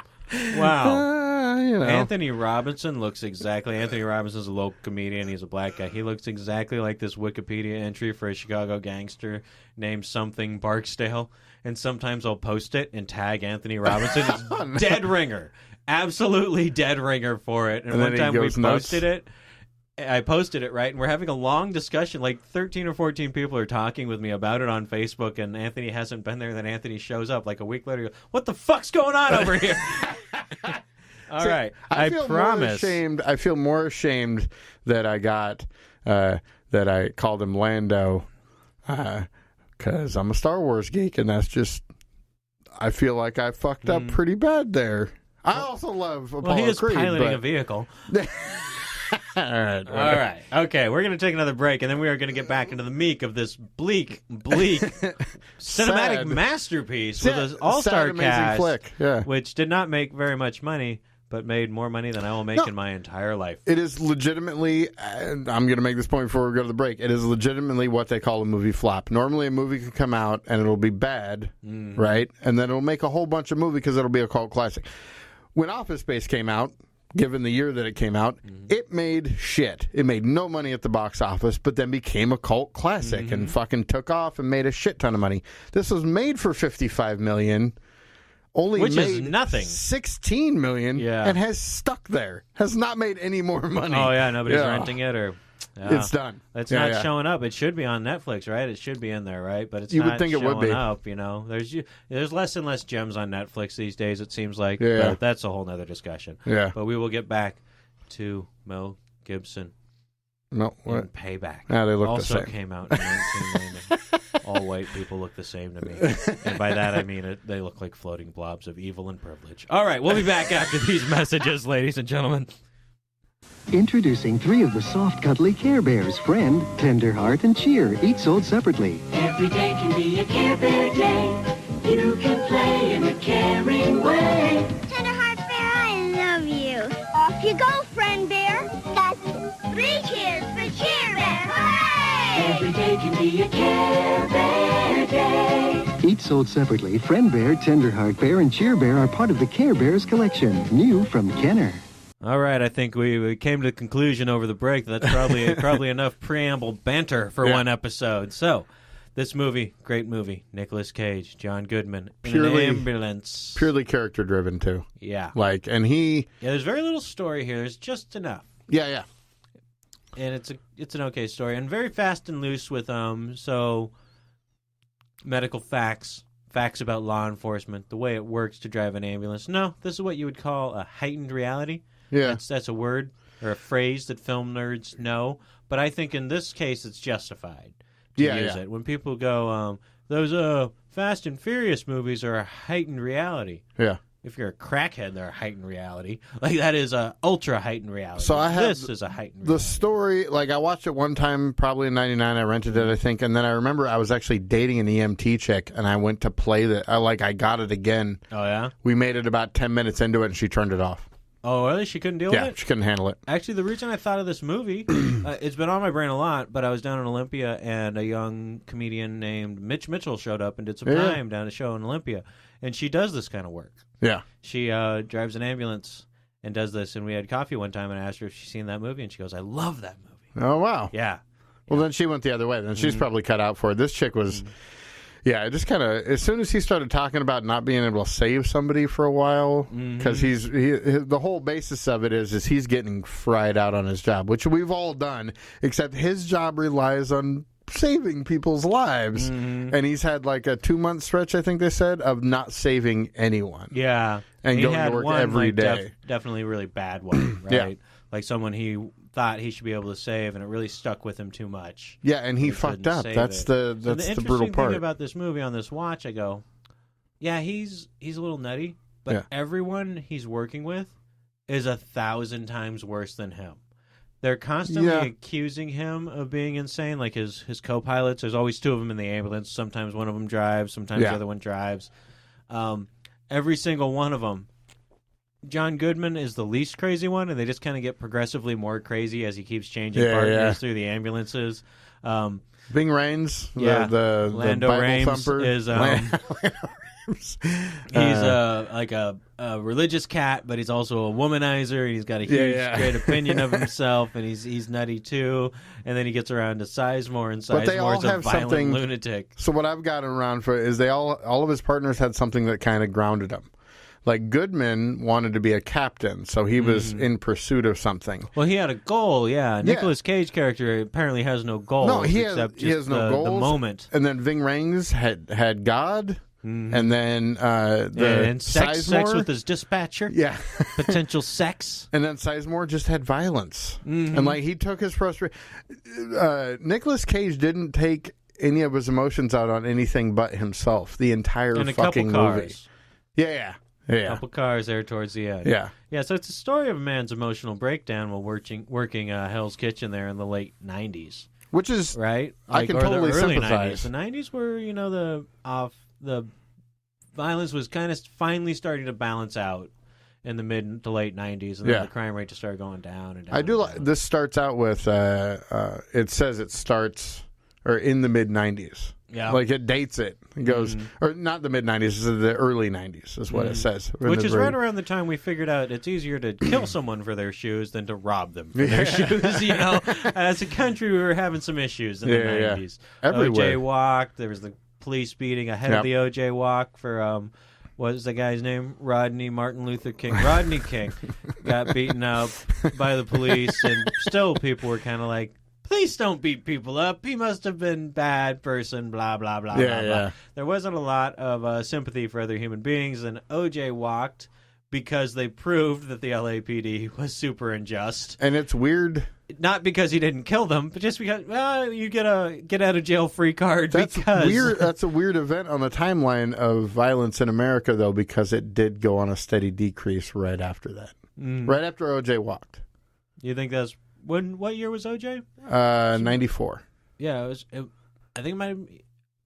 Wow. Anthony Robinson looks exactly. Anthony Robinson's a local comedian. He's a black guy. He looks exactly like this Wikipedia entry for a Chicago gangster named something Barksdale. And sometimes I'll post it and tag Anthony Robinson. It's dead ringer, absolutely dead ringer for it. And one time we posted it. I posted it, right, and we're having a long discussion. Like 13 or 14 people are talking with me about it on Facebook, and Anthony hasn't been there. And then Anthony shows up like a week later. He goes, what the fuck's going on over here? All right, I promise. I feel more ashamed that I got that I called him Lando because I'm a Star Wars geek, and that's just. I feel like I fucked up pretty bad there. I also love Apollo he is Creed, piloting a vehicle. All right. Okay, we're going to take another break, and then we are going to get back into the meek of this bleak cinematic masterpiece with an all-star cast, flick. Yeah. which did not make very much money, but made more money than I will make in my entire life. It is legitimately, and I'm going to make this point before we go to the break, it is legitimately what they call a movie flop. Normally a movie can come out and it'll be bad, right? And then it'll make a whole bunch of movies because it'll be a cult classic. When Office Space came out, given the year that it came out, it made shit. It made no money at the box office, but then became a cult classic and fucking took off and made a shit ton of money. This was made for $55 million. Which is nothing. $16 million and has stuck there. Has not made any more money. Oh, yeah, nobody's renting it or... It's done. It's not showing up. It should be on Netflix, right? It should be in there, right? But it's you not would think showing it would be. up, you know. There's less and less gems on Netflix these days, it seems like. Yeah. But that's a whole other discussion. Yeah. But we will get back to Mel Gibson No, what? in Payback. Yeah, they look also the same. came out in 1990. All white people look the same to me. And by that I mean they look like floating blobs of evil and privilege. All right, we'll be back after these messages, ladies and gentlemen. Introducing 3 of the soft, cuddly Care Bears, Friend, Tenderheart, and Cheer, each sold separately. Every day can be a Care Bear day. You can play in a caring way. Tenderheart Bear, I love you. Off you go, Friend Bear. That's 3 cheers for Cheer Bear. Hooray! Every day can be a Care Bear day. Each sold separately, Friend Bear, Tenderheart Bear, and Cheer Bear are part of the Care Bears collection, new from Kenner. All right, I think we came to the conclusion over the break that that's probably enough preamble banter for one episode. So, this movie, great movie, Nicolas Cage, John Goodman, in an ambulance. Purely character-driven, too. Yeah. And he... Yeah, there's very little story here. There's just enough. Yeah. And it's an okay story. And very fast and loose with, medical facts about law enforcement, the way it works to drive an ambulance. No, this is what you would call a heightened reality. Yeah. That's a word or a phrase that film nerds know. But I think in this case it's justified to use it. When people go, those Fast and Furious movies are a heightened reality. Yeah. If you're a crackhead, they're a heightened reality. Like, that is a ultra heightened reality. So this is a heightened reality. The story, I watched it one time, probably in 99. I rented it, I think. And then I remember I was actually dating an EMT chick, and I went to play that. I got it again. Oh, yeah? We made it about 10 minutes into it, and she turned it off. Oh, really? She couldn't deal with it? Yeah, she couldn't handle it. Actually, the reason I thought of this movie, it's been on my brain a lot, but I was down in Olympia, and a young comedian named Mitch Mitchell showed up and did some time down at a show in Olympia. And she does this kind of work. Yeah. She drives an ambulance and does this, and we had coffee one time, and I asked her if she'd seen that movie, and she goes, I love that movie. Oh, wow. Yeah. Well, then she went the other way. Then she's probably cut out for it. This chick was... Yeah, it just kind of, as soon as he started talking about not being able to save somebody for a while, because the whole basis of it is he's getting fried out on his job, which we've all done, except his job relies on saving people's lives. And he's had a 2-month stretch, I think they said, of not saving anyone. Yeah. And he going had to work one, every day. Definitely a really bad one, right? Yeah. Like someone he thought he should be able to save, and it really stuck with him too much. Yeah, and he fucked up. That's the brutal part. The interesting thing about this movie on this watch, I go, yeah, he's a little nutty, but everyone he's working with is 1,000 times worse than him. They're constantly accusing him of being insane, like his co-pilots. There's always 2 of them in the ambulance. Sometimes one of them drives, sometimes the other one drives. Every single one of them. John Goodman is the least crazy one, and they just kind of get progressively more crazy as he keeps changing partners through the ambulances. Ving Rhames, the Lando Bible Rhames thumper. is he's like a religious cat, but he's also a womanizer. He's got a huge, great opinion of himself, and he's nutty too. And then he gets around to Sizemore, and Sizemore's a violent lunatic. So what I've gotten around for is all of his partners had something that kind of grounded him. Like Goodman wanted to be a captain, so he was in pursuit of something. Well, he had a goal, Nicolas Cage character apparently has no goals. No, he has no goals. The moment. And then Ving Rhames had God, and then sex with his dispatcher. Yeah, potential sex. And then Sizemore just had violence, and he took his frustration. Nicolas Cage didn't take any of his emotions out on anything but himself. The entire fucking movie. Yeah. A couple cars there towards the end. Yeah. So it's a story of a man's emotional breakdown while working Hell's Kitchen there in the late 90s. Which is... Right? I can totally the early sympathize. 90s. The 90s were, the violence was kind of finally starting to balance out in the mid to late 90s, and then the crime rate just started going down and down. I do like this. Starts out with it says it starts or in the mid 90s. Yeah, like it dates it. It goes or not the mid 90s, it's the early 90s is what it says. Which is right around the time we figured out it's easier to kill someone for their shoes than to rob them for their shoes. You know, as a country, we were having some issues in the 90s. Everywhere. OJ walk. There was the police beating ahead of the OJ walk for what was the guy's name? Rodney King got beaten up by the police, and still people were kind of like, police don't beat people up. He must have been a bad person, blah, blah, blah, blah, blah. There wasn't a lot of sympathy for other human beings, and OJ walked because they proved that the LAPD was super unjust. And it's weird. Not because he didn't kill them, but just because, well, you get a get-out-of-jail-free card. That's weird. That's a weird event on the timeline of violence in America, though, because it did go on a steady decrease right after that. Right after OJ walked. You think that's... What year was OJ? 94. Yeah, I think it might have...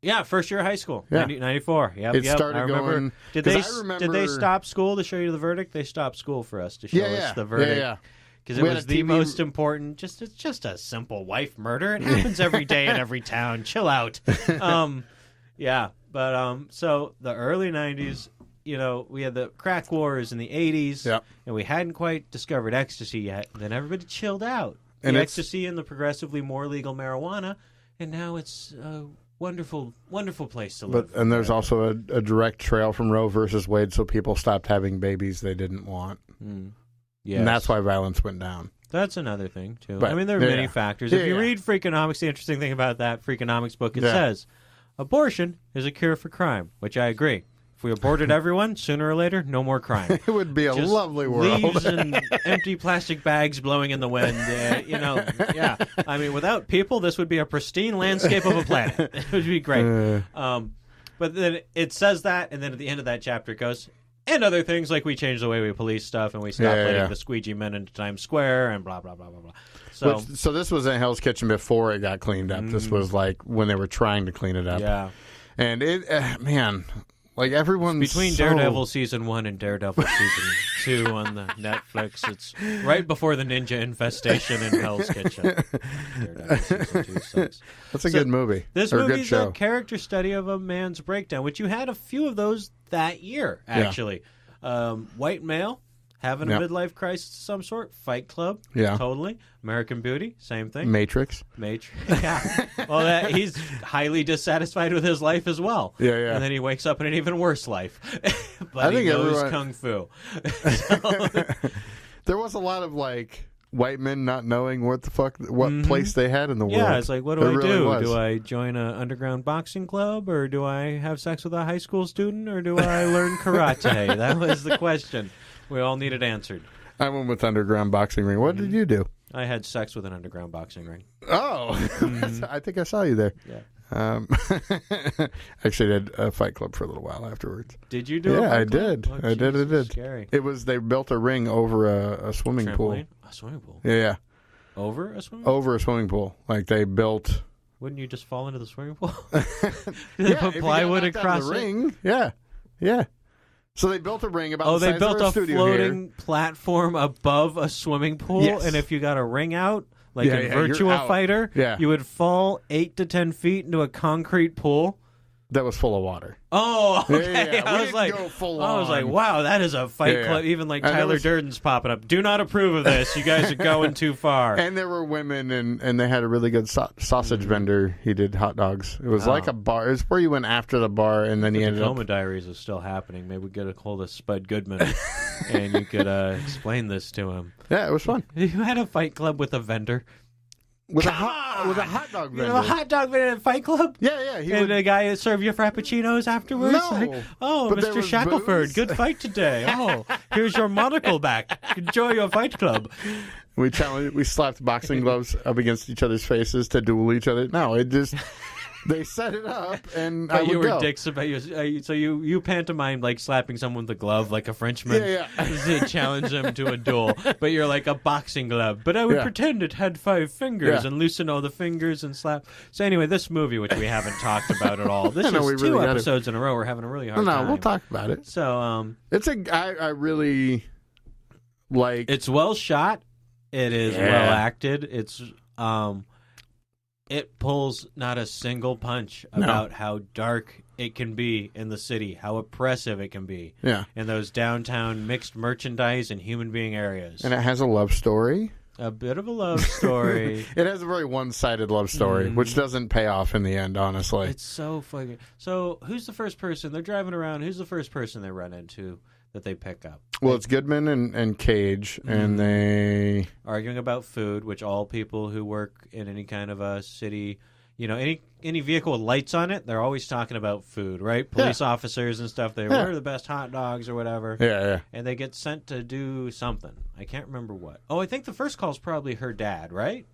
Yeah, first year of high school. Yeah. 94. Yep, it started going... Did they stop school to show you the verdict? They stopped school for us to show us the verdict. Yeah. Because it was the most important. It's just a simple wife murder. It happens every day in every town. Chill out. Yeah, but so the early 90s, you know, we had the crack wars in the 80s, and we hadn't quite discovered ecstasy yet. And then everybody chilled out. And ecstasy and the progressively more legal marijuana, and now it's a wonderful, wonderful place to live. And there's also a direct trail from Roe versus Wade, so people stopped having babies they didn't want. Yes. And that's why violence went down. That's another thing, too. But, I mean, there are many factors. If you read Freakonomics, the interesting thing about that Freakonomics book, it says, abortion is a cure for crime, which I agree. If we aborted everyone, sooner or later, no more crime. It would be a lovely world. Leaves and empty plastic bags blowing in the wind. I mean, without people, this would be a pristine landscape of a planet. It would be great. But then it says that, and then at the end of that chapter it goes, and other things like we changed the way we police stuff, and we stopped letting the squeegee men into Times Square, and blah, blah, blah, blah, blah. So this was in Hell's Kitchen before it got cleaned up. This was like when they were trying to clean it up. Yeah. And it, man... Like everyone's between Daredevil season 1 and Daredevil season 2 on the Netflix. It's right before the ninja infestation in Hell's Kitchen. Daredevil season 2 sucks. That's a good movie. This movie's a character study of a man's breakdown, which you had a few of those that year, actually. White male having a midlife crisis of some sort. Fight Club. Yeah. Totally. American Beauty. Same thing. Matrix. Yeah. Well, he's highly dissatisfied with his life as well. Yeah. And then he wakes up in an even worse life. But he knows Kung Fu. There was a lot of, like, white men not knowing what place they had in the world. Yeah, it's like, what do I do? Do I join an underground boxing club, or do I have sex with a high school student, or do I learn karate? That was the question. We all needed answered. I went with underground boxing ring. What did you do? I had sex with an underground boxing ring. Oh, I think I saw you there. Yeah. Actually, I did a Fight Club for a little while afterwards. Did you do it? Yeah, I did. Oh, I did. Scary. It was, they built a ring over a swimming pool. A swimming pool? Yeah. Over a swimming pool? Over a swimming pool. Like they built... Wouldn't you just fall into the swimming pool? They put plywood across the ring. Yeah. So they built a ring about the size they built of a floating platform above a swimming pool, and if you got a ring out, like in Virtua Fighter, you would fall 8 to 10 feet into a concrete pool. That was full of water. Oh, okay. Yeah. I was like, wow, that is a Fight Club. Even like Tyler Durden's popping up. Do not approve of this. You guys are going too far. And there were women, and they had a really good sausage vendor. He did hot dogs. It was like a bar. It was where you went after the bar, and then you ended up... Tacoma Diaries is still happening. Maybe we get a hold of Spud Goodman, and you could explain this to him. Yeah, it was fun. You had a Fight Club with a vendor. With a hot dog vendor. You know, a hot dog vendor at a Fight Club? Yeah. And a guy would serve you frappuccinos afterwards? No. Like, oh, Mr. Shackelford, good fight today. Oh, here's your monocle back. Enjoy your Fight Club. We slapped boxing gloves up against each other's faces to duel each other. No, it just... They set it up, and I would you were go. dicks about you. So you pantomime like slapping someone with a glove, like a Frenchman. Yeah. To challenge them to a duel. But you're like a boxing glove. But I would pretend it had 5 fingers and loosen all the fingers and slap. So anyway, this movie, which we haven't talked about at all. This is 2 episodes in a row. We're having a really hard time. No, we'll talk about it. So it's I really Like, it's well shot. It is well acted. It's it pulls not a single punch about how dark it can be in the city, how oppressive it can be. Yeah. In those downtown mixed merchandise and human being areas. And it has a love story. A bit of a love story. It has a very one-sided love story, which doesn't pay off in the end, honestly. It's so fucking... So, who's the first person? They're driving around. Who's the first person they run into that they pick up? Well, it's Goodman and Cage, and they... Arguing about food, which all people who work in any kind of a city... any vehicle with lights on it, they're always talking about food, right? Police officers and stuff, what are the best hot dogs or whatever. Yeah. And they get sent to do something. I can't remember what. Oh, I think the first call is probably her dad, right?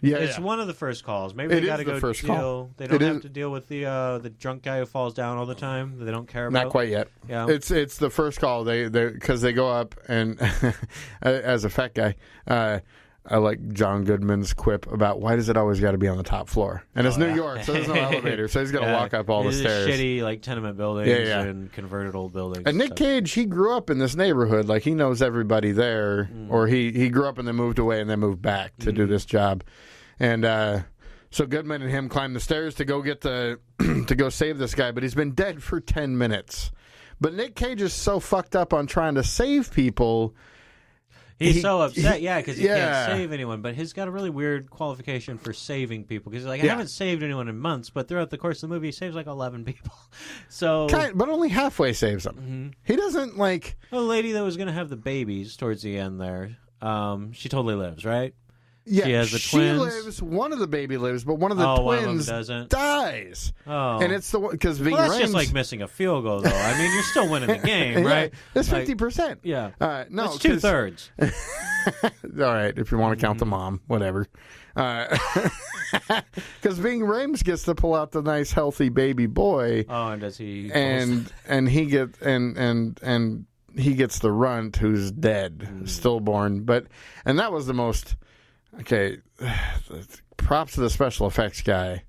Yeah, it's one of the first calls. Maybe they got to go first deal. Call. They don't have to deal with the drunk guy who falls down all the time that they don't care about. Not quite yet. Yeah, it's the first call. They because they go up and as a fat guy, I like John Goodman's quip about why does it always got to be on the top floor? And it's New York, so there's no elevator, so he's got to walk up all the stairs. Shitty like tenement buildings and converted old buildings. And Nick Cage, he grew up in this neighborhood, like he knows everybody there, or he grew up and then moved away and then moved back to do this job. And so Goodman and him climb the stairs to go get to go save this guy, but he's been dead for 10 minutes. But Nick Cage is so fucked up on trying to save people. He's so upset, because he can't save anyone. But he's got a really weird qualification for saving people. Because he's like, I haven't saved anyone in months, but throughout the course of the movie, he saves like 11 people. So, but only halfway saves them. Mm-hmm. He doesn't like... The lady that was going to have the babies towards the end there, she totally lives, right? Yeah, she has the twins. She lives. One of the baby lives, but one of the twins one of them doesn't. Dies. Oh, and it's the one because Ving that's Rhames, just like missing a field goal, though. I mean, you're still winning the game, right? It's 50%. Yeah, no, it's 2/3. All right, if you want to count the mom, whatever. Because Ving Rhames gets to pull out the nice, healthy baby boy. Oh, and does he? And he gets and he gets the runt who's dead, stillborn. And that was the most. Okay, props to the special effects guy.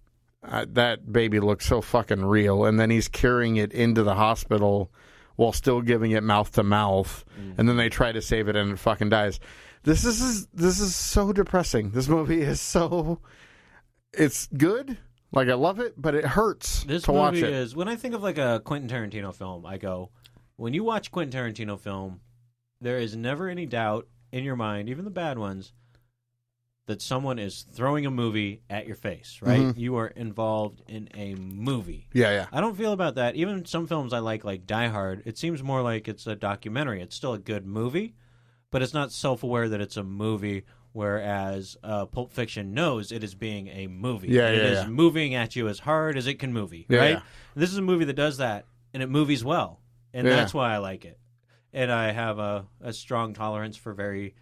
That baby looks so fucking real, and then he's carrying it into the hospital while still giving it mouth to mouth, and then they try to save it and it fucking dies. This is so depressing. This movie is so. It's good, like I love it, but it hurts to watch it. This movie is when I think of like a Quentin Tarantino film, I go, when you watch Quentin Tarantino film, there is never any doubt in your mind, even the bad ones, that someone is throwing a movie at your face, right? Mm-hmm. You are involved in a movie. Yeah. I don't feel about that. Even some films I like Die Hard, it seems more like it's a documentary. It's still a good movie, but it's not self-aware that it's a movie, whereas Pulp Fiction knows it is being a movie. It is moving at you as hard as it can movie, right? Yeah. This is a movie that does that, and it movies well, and that's why I like it. And I have a strong tolerance for very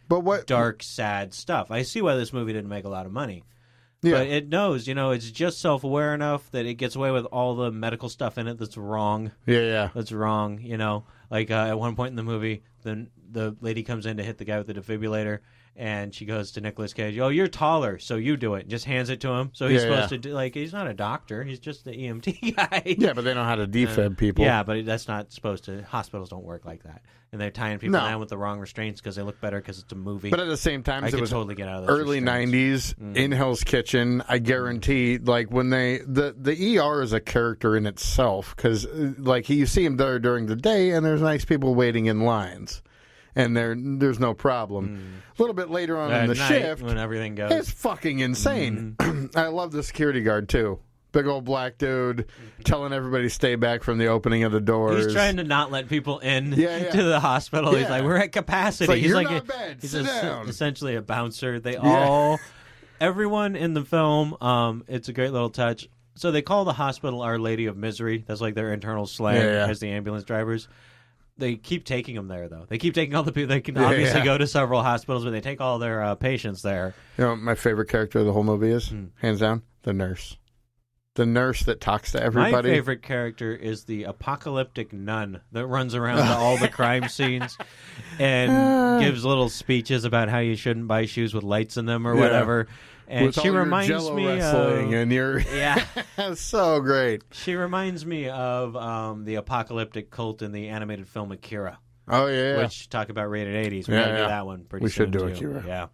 dark, sad stuff. I see why this movie didn't make a lot of money. Yeah. But it knows, it's just self-aware enough that it gets away with all the medical stuff in it that's wrong. Yeah. That's wrong, Like at one point in the movie, the lady comes in to hit the guy with the defibrillator, and she goes to Nicolas Cage, "Oh, you're taller, so you do it." And just hands it to him. So he's supposed to do, he's not a doctor. He's just the EMT guy. Yeah, but they know how to defib people. Yeah, but that's not supposed to. Hospitals don't work like that. And they're tying people down with the wrong restraints because they look better because it's a movie. But at the same time, it was totally get out of those early '90s in Hell's Kitchen. I guarantee, when the ER is a character in itself because you see him there during the day, and there's nice people waiting in lines, and there's no problem. A little bit later on in the shift, when everything goes, it's fucking insane. I love the security guard too. Big old black dude telling everybody to stay back from the opening of the doors. He's trying to not let people in to the hospital. He's like, we're at capacity. He's not bad. He's Sit down. Essentially a bouncer. Everyone in the film, it's a great little touch. So they call the hospital Our Lady of Misery. That's like their internal slang as the ambulance drivers. They keep taking them there, though. They keep taking all the people. They can obviously go to several hospitals, but they take all their patients there. You know what my favorite character of the whole movie is? Hands down, the nurse. The nurse that talks to everybody. My favorite character is the apocalyptic nun that runs around to all the crime scenes and gives little speeches about how you shouldn't buy shoes with lights in them or whatever. And with she all reminds your me wrestling of and your so great. She reminds me of the apocalyptic cult in the animated film Akira. Oh, yeah. Which, talk about rated 80s. We gotta do that one pretty soon, should do too. Akira. Yeah.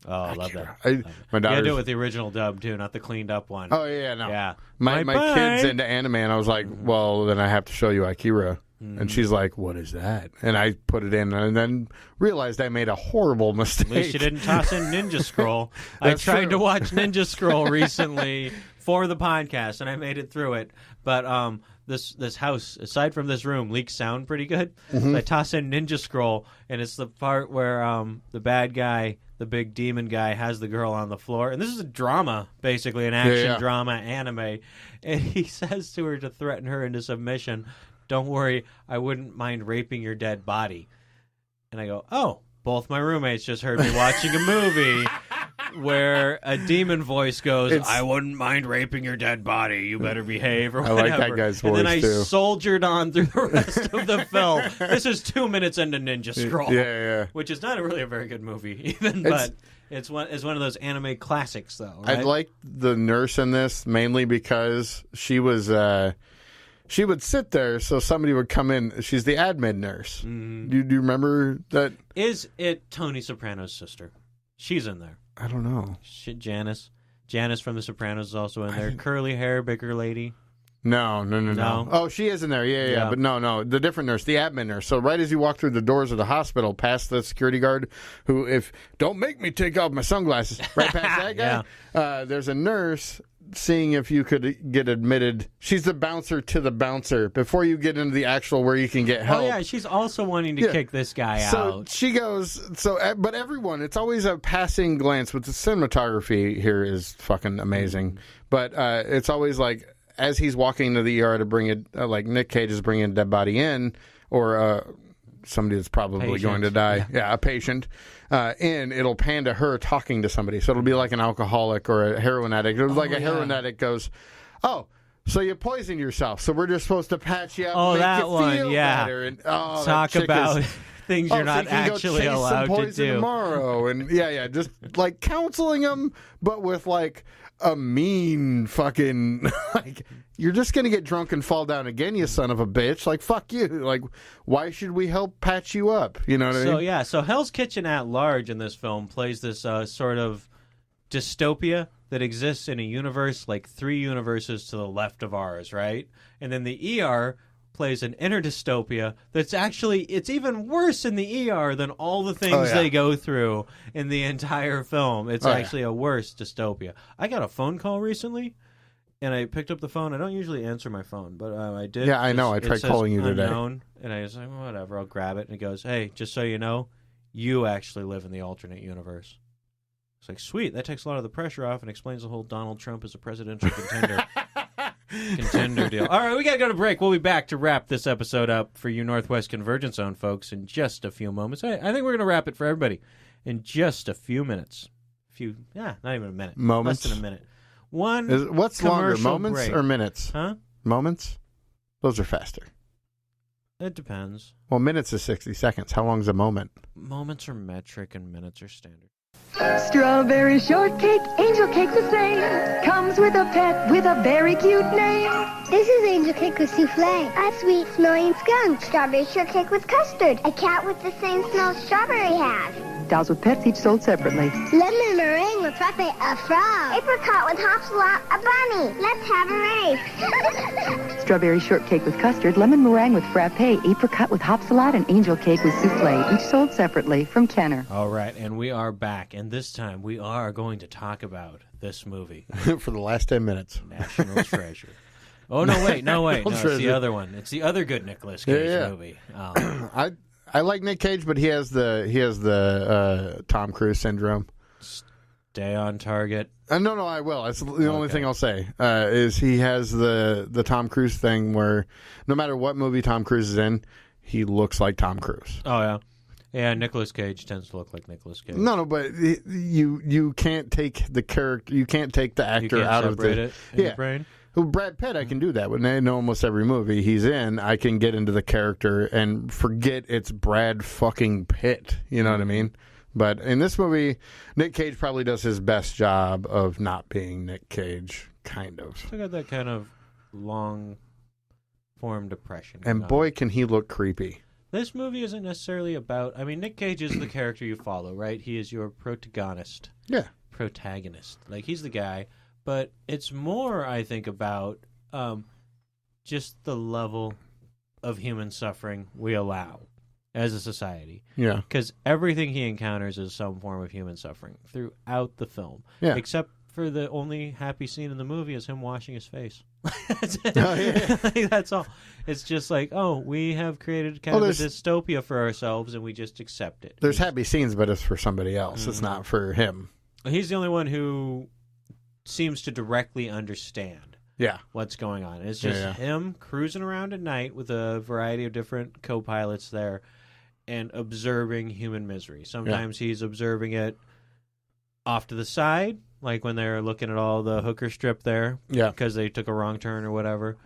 Oh, I love that. My You gotta daughter's... do it with the original dub, too, not the cleaned up one. Oh, yeah, no. Yeah. My kid's into anime, and I was like, well, then I have to show you Akira. And she's like, what is that? And I put it in and then realized I made a horrible mistake. At least you didn't toss in Ninja Scroll. I tried to watch Ninja Scroll recently for the podcast, and I made it through it. But this house, aside from this room, leaks sound pretty good. So I toss in Ninja Scroll, and it's the part where the bad guy, the big demon guy, has the girl on the floor. And this is a drama, basically, an action drama anime. And he says to her to threaten her into submission, don't worry, I wouldn't mind raping your dead body. And I go, oh, both my roommates just heard me watching a movie where a demon voice goes, I wouldn't mind raping your dead body. You better behave, or whatever. I like that guy's voice, and then I too. soldiered on through the rest of the film. This is 2 minutes into Ninja Scroll. Yeah. Which is not really a very good movie, even, but it's one of those anime classics, though, right? I like the nurse in this, mainly because she was... she would sit there so somebody would come in. She's the admin nurse. Do you remember that? Is it Tony Soprano's sister? She's in there. I don't know. Shit, Janice. Janice from The Sopranos is also in there. Curly hair, bigger lady. No. Oh, she is in there. Yeah. But no. The different nurse, the admin nurse. So right as you walk through the doors of the hospital, past the security guard, who, don't make me take off my sunglasses, right past that guy, there's a nurse seeing if you could get admitted. She's the bouncer to the bouncer before you get into the actual where you can get help. Oh, yeah, she's also wanting to kick this guy out. So she goes, but everyone, it's always a passing glance, but the cinematography here is fucking amazing. But it's always like, as he's walking to the ER to bring it, like Nick Cage is bringing a dead body in, or somebody that's probably going to die. Yeah, a patient. And it'll pan to her talking to somebody. So it'll be like an alcoholic or a heroin addict. It was like a heroin addict goes, oh, so you poisoned yourself. So we're just supposed to patch you up and make you feel better. And, talk about things you're not actually allowed to do tomorrow. And just like counseling them, but with like a mean fucking like, you're just gonna get drunk and fall down again, you son of a bitch. Like, fuck you. Like, why should we help patch you up? You know what I mean? So Hell's Kitchen at large in this film plays this sort of dystopia that exists in a universe like 3 universes to the left of ours, right? And then the ER plays an inner dystopia that's actually, it's even worse in the ER than all the things they go through in the entire film. It's actually a worse dystopia. I got a phone call recently, and I picked up the phone. I don't usually answer my phone, but I did. Yeah, I know. I tried calling you today. Unknown, and I was like, whatever, I'll grab it. And it goes, hey, just so you know, you actually live in the alternate universe. It's like, sweet, that takes a lot of the pressure off and explains the whole Donald Trump as a presidential contender deal. All right, we got to go to break. We'll be back to wrap this episode up for you Northwest Convergence Zone folks in just a few moments. I think we're going to wrap it for everybody in just a few minutes. Not even a minute. Moments? Less than a minute. What's longer, moments or minutes? Huh? Moments? Those are faster. It depends. Well, minutes is 60 seconds. How long is a moment? Moments are metric and minutes are standard. Strawberry shortcake, angel cake the same. Comes with a pet with a very cute name. This is angel cake with souffle. A sweet smelling skunk. Strawberry shortcake with custard. A cat with the same smell strawberry has. Dolls with pets, each sold separately. Lemon meringue with frappe, a frog. Apricot with hopsalot, a bunny. Let's have a race. Strawberry shortcake with custard, lemon meringue with frappe, apricot with hopsalot, and angel cake with souffle, each sold separately from Kenner. All right, and we are back, and this time we are going to talk about this movie. For the last 10 minutes. National Treasure. Oh, no, wait. No, it's the other one. It's the other good Nicolas Cage movie. I like Nick Cage, but he has the Tom Cruise syndrome. Stay on target. No, I will. That's the only thing I'll say. Is he has the Tom Cruise thing where no matter what movie Tom Cruise is in, he looks like Tom Cruise. Oh yeah, yeah. Nicolas Cage tends to look like Nicolas Cage. No, but you can't take the character. You can't take the actor out of it in your brain. Well, Brad Pitt, I can do that. When I know almost every movie he's in, I can get into the character and forget it's Brad fucking Pitt. You know what I mean? But in this movie, Nick Cage probably does his best job of not being Nick Cage, kind of. Still got that kind of long-form depression. And boy, can he look creepy. This movie isn't necessarily about... I mean, Nick Cage is the character you follow, right? He is your protagonist. Yeah. Protagonist. Like, he's the guy. But it's more, I think, about just the level of human suffering we allow as a society. Yeah. Because everything he encounters is some form of human suffering throughout the film. Yeah. Except for the only happy scene in the movie is him washing his face. That's it. Oh, yeah. Like, that's all. It's just like, oh, we have created kind of a dystopia for ourselves, and we just accept it. There's happy scenes, but it's for somebody else. It's not for him. He's the only one who seems to directly understand what's going on. It's just him cruising around at night with a variety of different co-pilots there and observing human misery. Sometimes he's observing it off to the side, like when they're looking at all the hooker strip there because they took a wrong turn or whatever.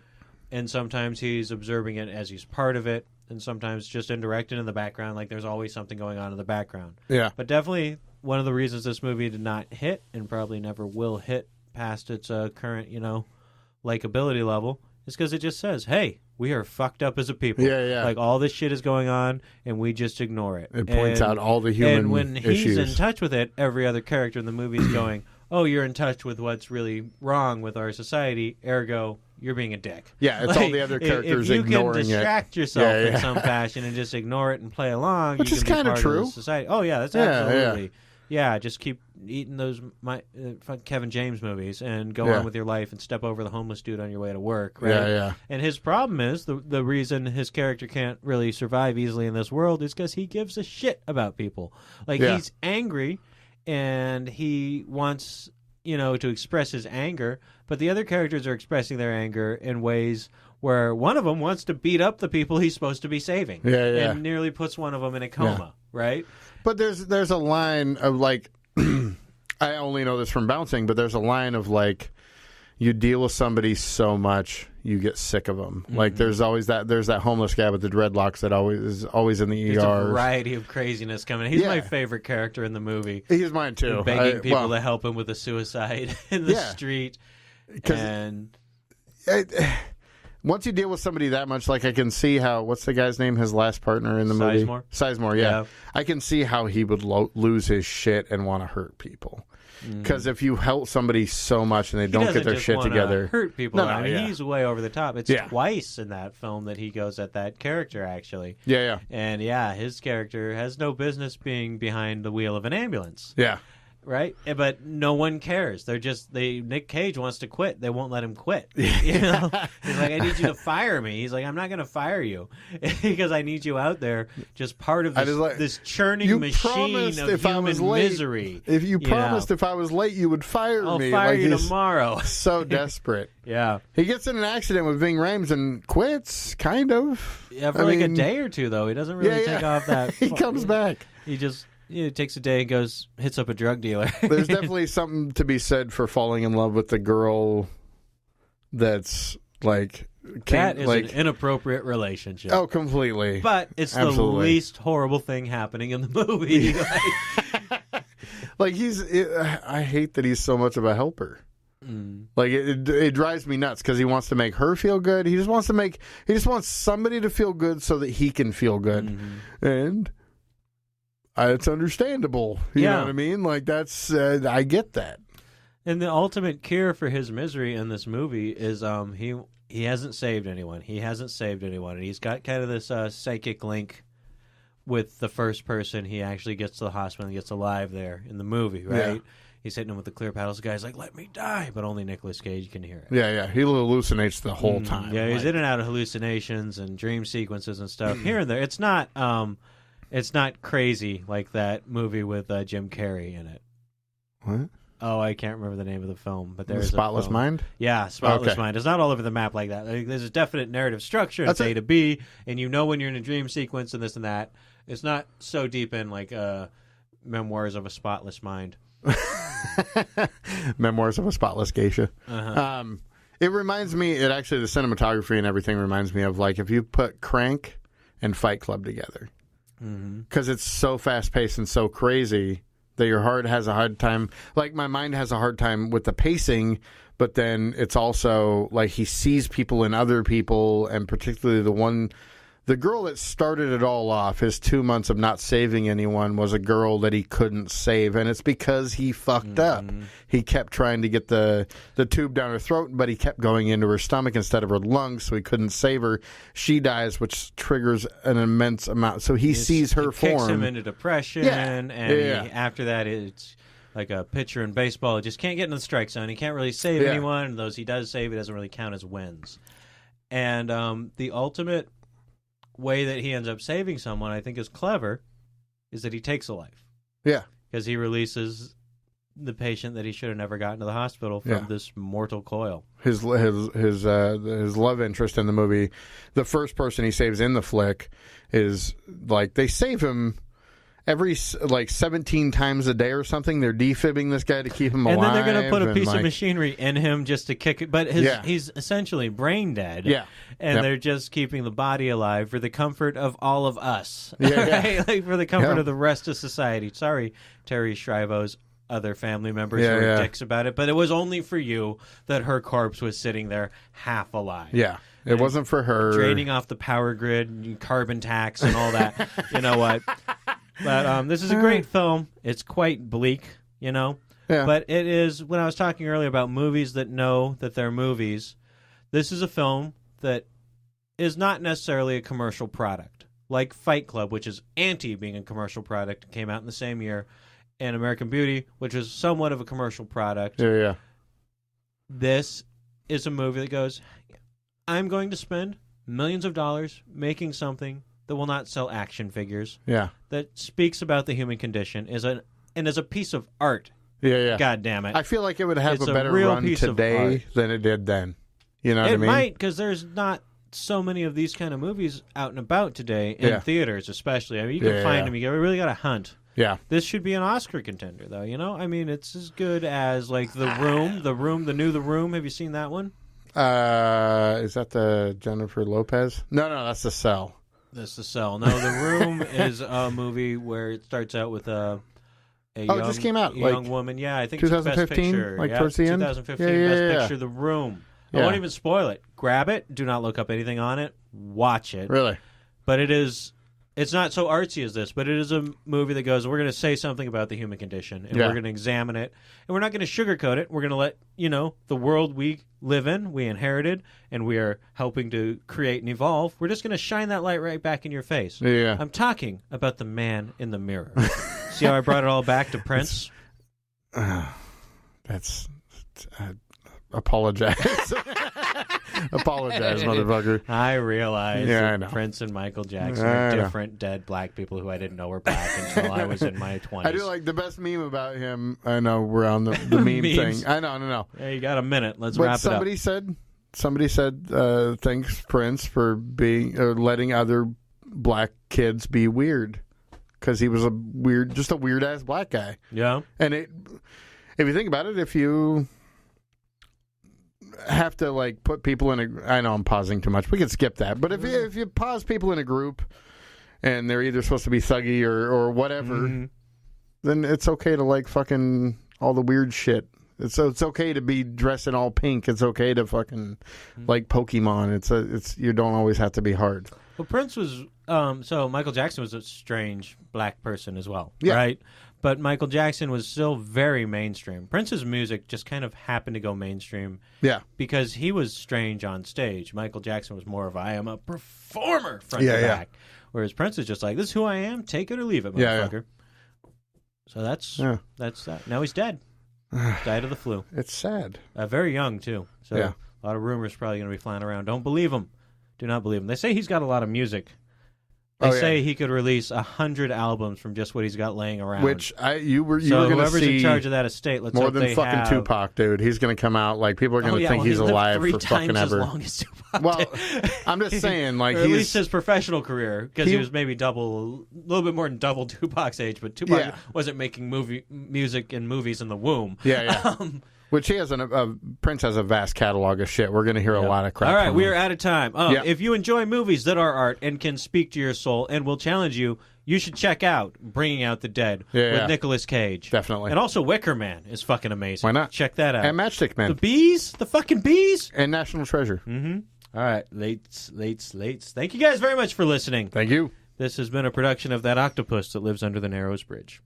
And sometimes he's observing it as he's part of it, and sometimes just indirect and in the background, like there's always something going on in the background. Yeah. But definitely one of the reasons this movie did not hit, and probably never will hit past its current, likability level, is because it just says, hey, we are fucked up as a people. Yeah. Like, all this shit is going on, and we just ignore it. It points out all the human And when issues. he's in touch with it, every other character in the movie is going, oh, you're in touch with what's really wrong with our society, ergo, you're being a dick. Yeah, it's all the other characters if you ignoring can distract it. yourself in some fashion and just ignore it and play along, which you is can be kind of part true. Of the society. Oh, yeah, that's absolutely... Yeah, just keep eating those Kevin James movies and go on with your life and step over the homeless dude on your way to work, right? Yeah. And his problem is, the reason his character can't really survive easily in this world is because he gives a shit about people. Like, he's angry, and he wants, to express his anger, but the other characters are expressing their anger in ways where one of them wants to beat up the people he's supposed to be saving. And nearly puts one of them in a coma, right? But there's a line of, like, I only know this from bouncing, but there's a line of, like, you deal with somebody so much, you get sick of them. Mm-hmm. Like, there's that homeless guy with the dreadlocks that is always in the ER. There's a variety of craziness coming. He's my favorite character in the movie. He's mine, too. Begging people to help him with a suicide in the street. And... once you deal with somebody that much, like, I can see how, what's the guy's name, his last partner in the movie? Sizemore, yeah. I can see how he would lose his shit and want to hurt people. Because if you help somebody so much and they don't get their shit together... hurt people. He's way over the top. It's twice in that film that he goes at that character, actually. Yeah. And, his character has no business being behind the wheel of an ambulance. Yeah. Right? But no one cares. Nick Cage wants to quit. They won't let him quit. He's like, I need you to fire me. He's like, I'm not going to fire you because I need you out there just part of this churning machine of human misery. If you promised if I was late, you would fire me. I'll fire you tomorrow. So desperate. Yeah. He gets in an accident with Ving Rhames and quits, kind of. Yeah, for a day or two, though. He doesn't really take off that. He comes back. He just... it takes a day and hits up a drug dealer. There's definitely something to be said for falling in love with the girl that's like... That is an inappropriate relationship. Oh, completely. But it's the least horrible thing happening in the movie. Like, I hate that he's so much of a helper. Like, it drives me nuts because he wants to make her feel good. He just wants somebody to feel good so that he can feel good. And... it's understandable. You know what I mean? Like, that's... I get that. And the ultimate cure for his misery in this movie is he hasn't saved anyone. And he's got kind of this psychic link with the first person he actually gets to the hospital and gets alive there in the movie, right? Yeah. He's hitting him with the clear paddles. The guy's like, let me die. But only Nicolas Cage can hear it. Yeah. He hallucinates the whole time. Yeah, he's in and out of hallucinations and dream sequences and stuff. Here and there. It's not... it's not crazy like that movie with Jim Carrey in it. What? Oh, I can't remember the name of the film, but there's Spotless Mind? Yeah, Spotless Mind. It's not all over the map like that. Like, there's a definite narrative structure. It's A to B, and you know when you're in a dream sequence and this and that. It's not so deep in like Memoirs of a Spotless Mind. Memoirs of a Spotless Geisha. It reminds me. The cinematography and everything reminds me of, like, if you put Crank and Fight Club together. Because it's so fast-paced and so crazy that your heart has a hard time. Like, my mind has a hard time with the pacing, but then it's also, like, he sees people in other people, and particularly The girl that started it all off, his 2 months of not saving anyone, was a girl that he couldn't save, and it's because he fucked up. He kept trying to get the tube down her throat, but he kept going into her stomach instead of her lungs, so he couldn't save her. She dies, which triggers an immense amount. So he sees her form. Kicks him into depression, and after that, it's like a pitcher in baseball. He just can't get in the strike zone. He can't really save anyone, and those he does save, it doesn't really count as wins. And the ultimate way that he ends up saving someone, I think, is clever, is that he takes a life. Yeah. Because he releases the patient that he should have never gotten to the hospital from this mortal coil. His love interest in the movie, the first person he saves in the flick is, like, they save him every, 17 times a day or something. They're defibbing this guy to keep him alive. And then they're going to put a piece of machinery in him just to kick it. But he's essentially brain dead. Yeah. And they're just keeping the body alive for the comfort of all of us. Yeah, right? Like for the comfort of the rest of society. Sorry, Terry Schiavo's other family members who were dicks about it. But it was only for you that her corpse was sitting there half alive. Yeah. It wasn't for her. Draining off the power grid, and carbon tax, and all that. You know what? But this is a great film. It's quite bleak, you know? Yeah. But it is, when I was talking earlier about movies that know that they're movies, this is a film that is not necessarily a commercial product. Like Fight Club, which is anti being a commercial product, came out in the same year, and American Beauty, which was somewhat of a commercial product. Yeah. This is a movie that goes, I'm going to spend millions of dollars making something that will not sell action figures. Yeah. That speaks about the human condition and as a piece of art. Yeah. God damn it. I feel like it would have It's a better real run piece of today art. than it did then. You know what I mean? It might, because there's not so many of these kind of movies out and about today, in theaters especially. I mean, you can find them. You really got to hunt. Yeah. This should be an Oscar contender, though, you know? I mean, it's as good as, like, The Room. The Room. Have you seen that one? Is that the Jennifer Lopez? No, that's The Cell. That's The Cell. No, The Room is a movie where it starts out with a young, it just came out, young woman. Yeah, I think 2015, it's Best Picture. like towards the end? 2015, Best Picture, The Room. I won't even spoil it. Grab it. Do not look up anything on it. Watch it. Really? But it's not so artsy as this, but it is a movie that goes, we're going to say something about the human condition, and we're going to examine it, and we're not going to sugarcoat it. We're going to let, the world we live in, we inherited, and we are helping to create and evolve. We're just going to shine that light right back in your face. Yeah. I'm talking about the man in the mirror. See how I brought it all back to Prince? Apologize. Apologize, motherfucker. I realize I that know. Prince and Michael Jackson are different dead black people who I didn't know were black until I was in my 20s. I do like the best meme about him. I know we're on the meme thing. I know. Hey, you got a minute. Let's But wrap it up. Somebody said, thanks, Prince, for letting other black kids be weird. Because he was just a weird-ass black guy. Yeah. And if you think about it, if you have to put people in I know I'm pausing too much. We can skip that. But if you pause people in a group and they're either supposed to be thuggy or whatever, then it's okay to like fucking all the weird shit. It's okay to be dressed in all pink. It's okay to fucking like Pokemon. It's you don't always have to be hard. Well, Prince was so Michael Jackson was a strange black person as well, Yeah. right? But Michael Jackson was still very mainstream. Prince's music just kind of happened to go mainstream, Yeah. because he was strange on stage. Michael Jackson was more of I am a performer front to Yeah. back, whereas Prince is just like this is who I am, take it or leave it, Yeah. motherfucker. So that's that. Now he's dead. Died of the flu. It's sad. Very young too. So Yeah. a lot of rumors probably going to be flying around. Don't believe him. Do not believe him. They say he's got a lot of music. They say he could release 100 albums from just what he's got laying around. Which you were going to whoever's see in charge of that estate, let's more hope than they fucking have... Tupac, dude. He's going to come out people are going to think he's he lived alive 3 for times fucking ever. As long as Tupac Well, did. I'm just saying, or at least his professional career, because he was maybe a little bit more than double Tupac's age, but Tupac wasn't making music and movies in the womb. Yeah. Which he has Prince has a vast catalog of shit. We're going to hear a lot of crap. All right, from we him. are out of time. If you enjoy movies that are art and can speak to your soul and will challenge you, you should check out Bringing Out the Dead with Nicolas Cage. Definitely. And also Wicker Man is fucking amazing. Why not? Check that out. And Matchstick Men. The bees? The fucking bees? And National Treasure. Mm-hmm. All right, lates. Thank you guys very much for listening. Thank you. This has been a production of That Octopus That Lives Under the Narrows Bridge.